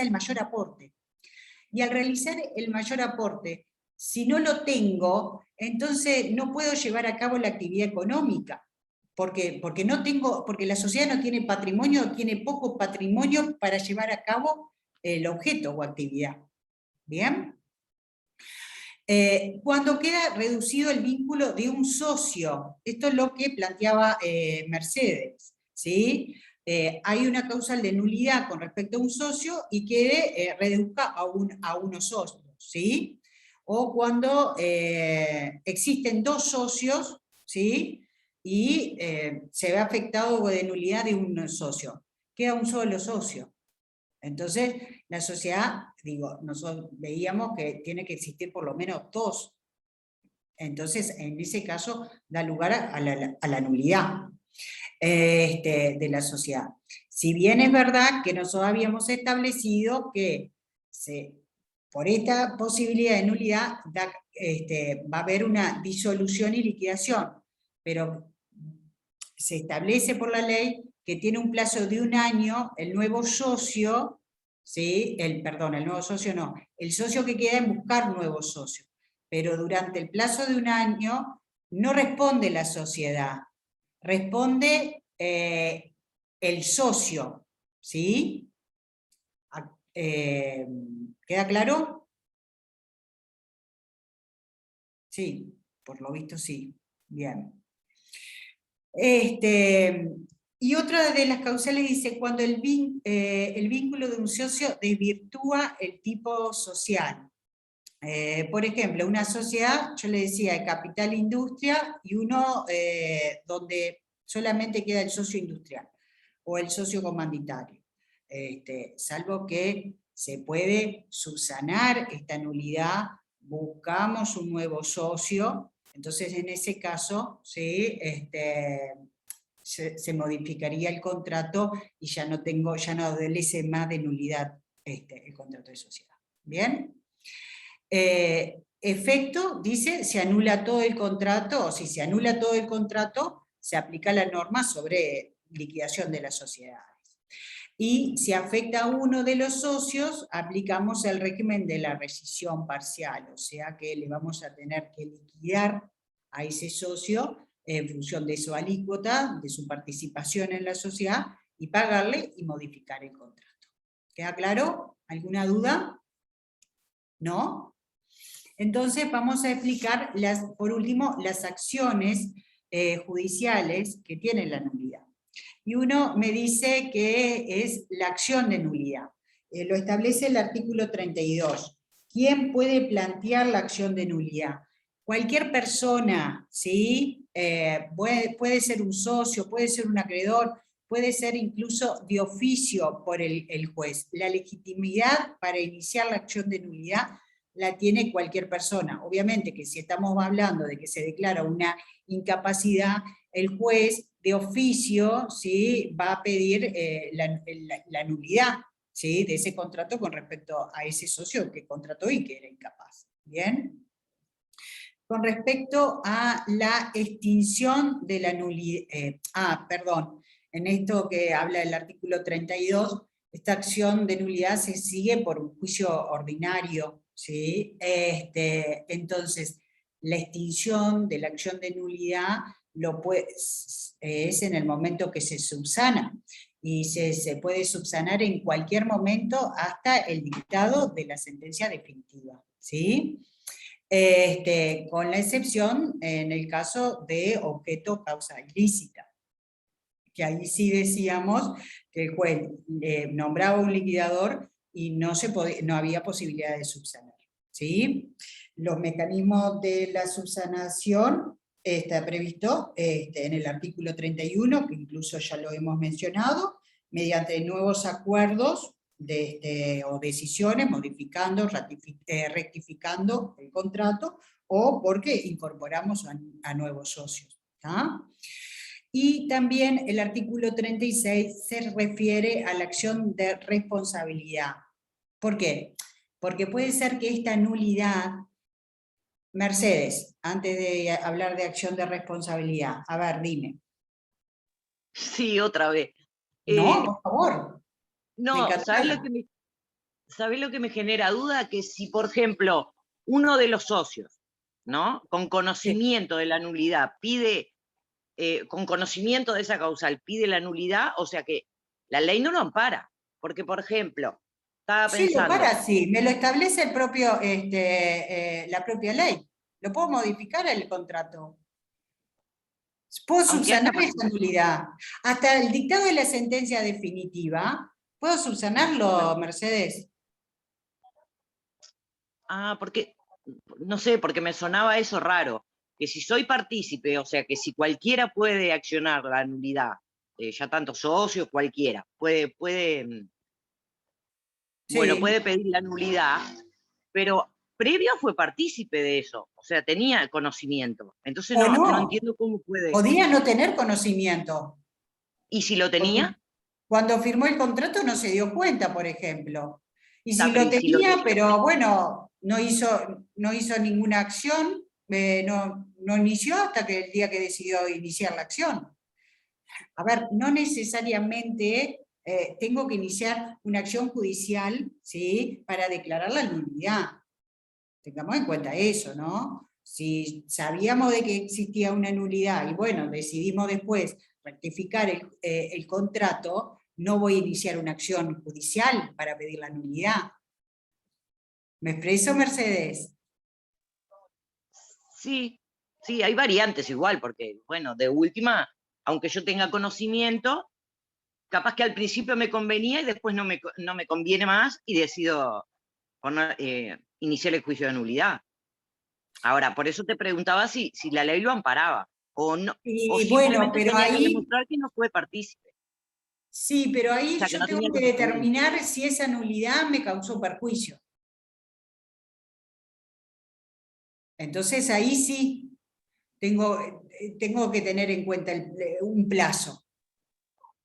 Speaker 1: el mayor aporte. Y al realizar el mayor aporte, si no lo tengo, entonces no puedo llevar a cabo la actividad económica. Porque la sociedad no tiene patrimonio, tiene poco patrimonio para llevar a cabo el objeto o actividad. ¿Bien? Cuando queda reducido el vínculo de un socio, esto es lo que planteaba Mercedes, ¿sí? Hay una causal de nulidad con respecto a un socio y que reduzca a unos socios, ¿sí? O cuando existen dos socios, ¿sí? Y se ve afectado de nulidad de un socio, queda un solo socio. Entonces, la sociedad, nosotros veíamos que tiene que existir por lo menos dos. Entonces, en ese caso, da lugar a la nulidad de la sociedad. Si bien es verdad que nosotros habíamos establecido que por esta posibilidad de nulidad va a haber una disolución y liquidación, pero se establece por la ley que tiene un plazo de 1 año el nuevo socio, ¿sí? El nuevo socio no, el socio que queda en buscar nuevos socios, pero durante el plazo de 1 año no responde la sociedad, responde el socio, ¿sí? ¿Queda claro? Sí, por lo visto sí, bien. Y otra de las causales dice, cuando el vínculo de un socio desvirtúa el tipo social. Por ejemplo, una sociedad, yo le decía, de capital industria, y uno donde solamente queda el socio industrial, o el socio comanditario. Salvo que se puede subsanar esta nulidad, buscamos un nuevo socio, entonces en ese caso, ¿sí? Se modificaría el contrato y ya no adolece más de nulidad el contrato de sociedad. ¿Bien? Efecto, dice, se anula todo el contrato, o si se anula todo el contrato, se aplica la norma sobre liquidación de las sociedades. Y si afecta a uno de los socios, aplicamos el régimen de la rescisión parcial, o sea que le vamos a tener que liquidar a ese socio en función de su alícuota, de su participación en la sociedad, y pagarle y modificar el contrato. ¿Queda claro? ¿Alguna duda? ¿No? Entonces vamos a explicar, por último, las acciones judiciales que tienen la nulidad. Y uno me dice que es la acción de nulidad. Lo establece el artículo 32. ¿Quién puede plantear la acción de nulidad? Cualquier persona, ¿sí? Puede ser un socio, puede ser un acreedor, puede ser incluso de oficio por el juez. La legitimidad para iniciar la acción de nulidad la tiene cualquier persona. Obviamente que si estamos hablando de que se declara una incapacidad, el juez de oficio, ¿sí? Va a pedir la nulidad, ¿sí? De ese contrato con respecto a ese socio que contrató y que era incapaz. ¿Bien? Con respecto a la extinción de la nulidad, en esto que habla el artículo 32, esta acción de nulidad se sigue por un juicio ordinario, ¿sí? Entonces, la extinción de la acción de nulidad es en el momento que se subsana, y se puede subsanar en cualquier momento hasta el dictado de la sentencia definitiva, ¿sí? Con la excepción en el caso de objeto causa ilícita, que ahí sí decíamos que el juez nombraba un liquidador y no había posibilidad de subsanar. ¿sí? Los mecanismos de la subsanación está previsto en el artículo 31, que incluso ya lo hemos mencionado, mediante nuevos acuerdos o decisiones, modificando, rectificando el contrato, o porque incorporamos a nuevos socios. ¿Tá? Y también el artículo 36 se refiere a la acción de responsabilidad. ¿Por qué? Porque puede ser que esta nulidad, Mercedes, antes de hablar de acción de responsabilidad, a ver, dime.
Speaker 9: Sí, otra vez.
Speaker 1: No, por favor.
Speaker 9: No, ¿sabés lo que me genera duda? Que si, por ejemplo, uno de los socios, ¿no? Con conocimiento de la nulidad pide, con conocimiento de esa causal, pide la nulidad, o sea que la ley no lo ampara. Porque, por ejemplo, estaba pensando...
Speaker 1: Sí, lo para, sí, me lo establece el propio, la propia ley. Lo puedo modificar el contrato. Puedo subsanar esa nulidad. Hasta el dictado de la sentencia definitiva, ¿puedo subsanarlo, Mercedes?
Speaker 9: Ah, porque, no sé, porque me sonaba eso raro, que si soy partícipe, o sea, que si cualquiera puede accionar la nulidad, ya tanto socio, cualquiera, puede, bueno,
Speaker 1: Sí.
Speaker 9: puede pedir la nulidad, pero previo fue partícipe de eso, o sea, tenía conocimiento, entonces
Speaker 1: O
Speaker 9: no
Speaker 1: no,
Speaker 9: entiendo cómo puede.
Speaker 1: podía no tener conocimiento.
Speaker 9: ¿Y si lo tenía?
Speaker 1: Cuando firmó el contrato no se dio cuenta, por ejemplo. Y si
Speaker 9: Está, pero
Speaker 1: lo
Speaker 9: ¿y si lo
Speaker 1: tenía,
Speaker 9: tenía?
Speaker 1: pero bueno, no hizo ninguna acción, no inició hasta que el día que decidió iniciar la acción. A ver, no necesariamente tengo que iniciar una acción judicial, ¿sí?, para declarar la nulidad. Tengamos en cuenta eso, ¿no? Si sabíamos de que existía una nulidad y bueno, decidimos después rectificar el contrato, no voy a iniciar una acción judicial para pedir la nulidad. ¿Me expreso, Mercedes?
Speaker 9: Sí, sí, hay variantes igual, porque, bueno, de última, aunque yo tenga conocimiento, capaz que al principio me convenía y después no me conviene más y decido iniciar el juicio de nulidad. Ahora, por eso te preguntaba si la ley lo amparaba, o no, o
Speaker 1: Y bueno,
Speaker 9: simplemente
Speaker 1: pero
Speaker 9: tenía que
Speaker 1: ahí...
Speaker 9: demostrar que no fue partícipe.
Speaker 1: Sí, pero ahí
Speaker 9: O sea, que
Speaker 1: yo
Speaker 9: no
Speaker 1: tengo
Speaker 9: tenía
Speaker 1: que
Speaker 9: conocimiento.
Speaker 1: determinar si esa nulidad me causó perjuicio. Entonces ahí sí tengo que tener en cuenta un plazo,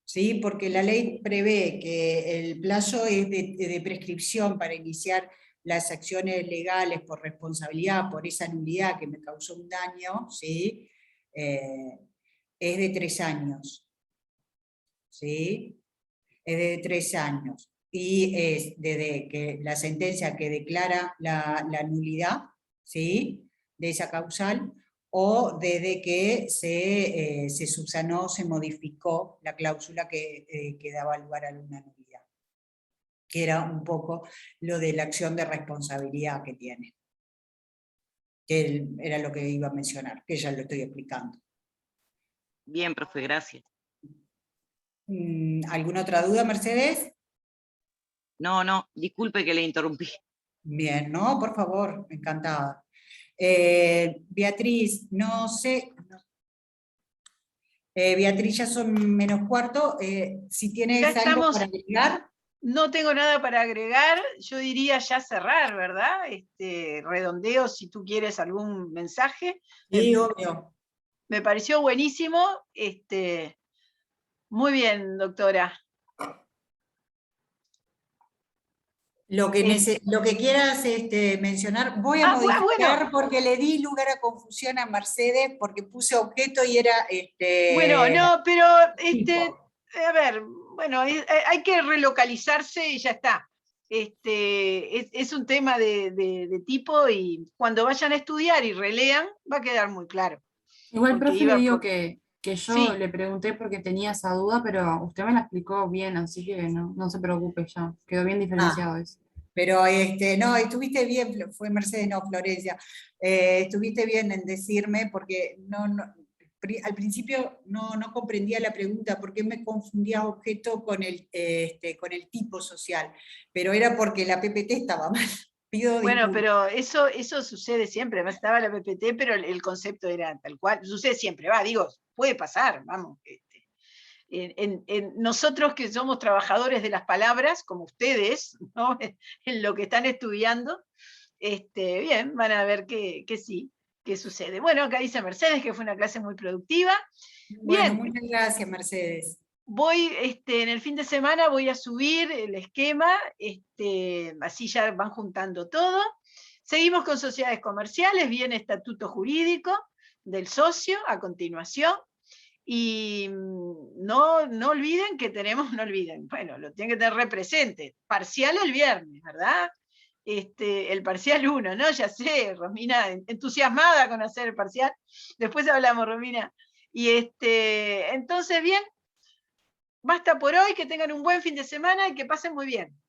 Speaker 1: ¿sí? Porque la ley prevé que el plazo es de prescripción para iniciar las acciones legales por responsabilidad, por esa nulidad que me causó un daño, ¿sí? Es de 3 años, ¿sí? Es de 3 años, y es desde que la sentencia que declara la nulidad, ¿sí?, de esa causal, o desde que se subsanó, se modificó la cláusula que daba lugar a una nulidad, que era un poco lo de la acción de responsabilidad que tiene, que era lo que iba a mencionar, que ya lo estoy explicando.
Speaker 9: Bien, profe, gracias.
Speaker 1: ¿Alguna otra duda, Mercedes?
Speaker 9: No, disculpe que le interrumpí.
Speaker 1: Bien, no, por favor, encantada. Beatriz, no sé, Beatriz, ya son -4, si tienes
Speaker 10: Ya
Speaker 1: algo
Speaker 10: estamos,
Speaker 1: para agregar.
Speaker 10: no tengo nada para agregar, yo diría ya cerrar, ¿verdad? Redondeo si tú quieres algún mensaje.
Speaker 1: Sí, obvio.
Speaker 10: Me pareció buenísimo, muy bien, doctora.
Speaker 1: Lo que quieras mencionar, voy a modificar
Speaker 10: bueno.
Speaker 1: porque le di lugar a confusión a Mercedes porque puse objeto y era
Speaker 10: Bueno, no, pero
Speaker 1: tipo.
Speaker 10: a ver, bueno, hay que relocalizarse y ya está. Es un tema de tipo, y cuando vayan a estudiar y relean, va a quedar muy claro.
Speaker 4: Igual,
Speaker 10: Porque
Speaker 4: profe, le
Speaker 10: iba
Speaker 4: digo
Speaker 10: por-
Speaker 4: que yo
Speaker 10: Sí.
Speaker 4: le pregunté porque tenía esa duda, pero usted me la explicó bien, así que no se preocupe ya. Quedó bien diferenciado eso.
Speaker 1: Pero no, estuviste bien, fue Mercedes, no, Florencia, estuviste bien en decirme, porque al principio no comprendía la pregunta, ¿por qué me confundía objeto con el tipo social? Pero era porque la PPT estaba mal, Pido
Speaker 10: Bueno,
Speaker 1: disculpas.
Speaker 10: pero eso sucede siempre. Además estaba la PPT, pero el concepto era tal cual. Sucede siempre, digo, puede pasar, vamos. Nosotros que somos trabajadores de las palabras, como ustedes, ¿no? En lo que están estudiando, bien, van a ver que sí, que sucede. Bueno, acá dice Mercedes que fue una clase muy productiva.
Speaker 1: Bueno,
Speaker 10: Bien,
Speaker 1: muchas gracias, Mercedes.
Speaker 10: voy, en el fin de semana voy a subir el esquema, así ya van juntando todo. Seguimos con sociedades comerciales, viene estatuto jurídico del socio a continuación. Y no olviden que tenemos, no olviden, bueno, lo tienen que tener re presente, parcial el viernes, ¿verdad? El parcial 1, ¿no? Ya sé, Romina, entusiasmada con hacer el parcial. Después hablamos, Romina. Y entonces, bien, basta por hoy, que tengan un buen fin de semana y que pasen muy bien.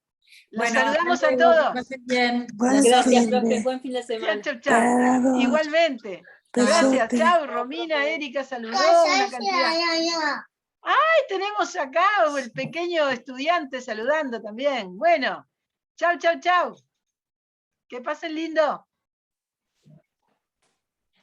Speaker 10: Los
Speaker 1: Bueno,
Speaker 10: saludamos
Speaker 1: hasta
Speaker 10: a
Speaker 1: luego, que
Speaker 10: todos.
Speaker 1: pasen bien.
Speaker 11: Gracias, profe. Buen fin de semana.
Speaker 10: Chau, chau, chau. Igualmente. Gracias, chau, Romina, Erika saludó una cantidad. ¡Ay, tenemos acá el pequeño estudiante saludando también! Bueno, chau, chau, chau. Que pasen lindo.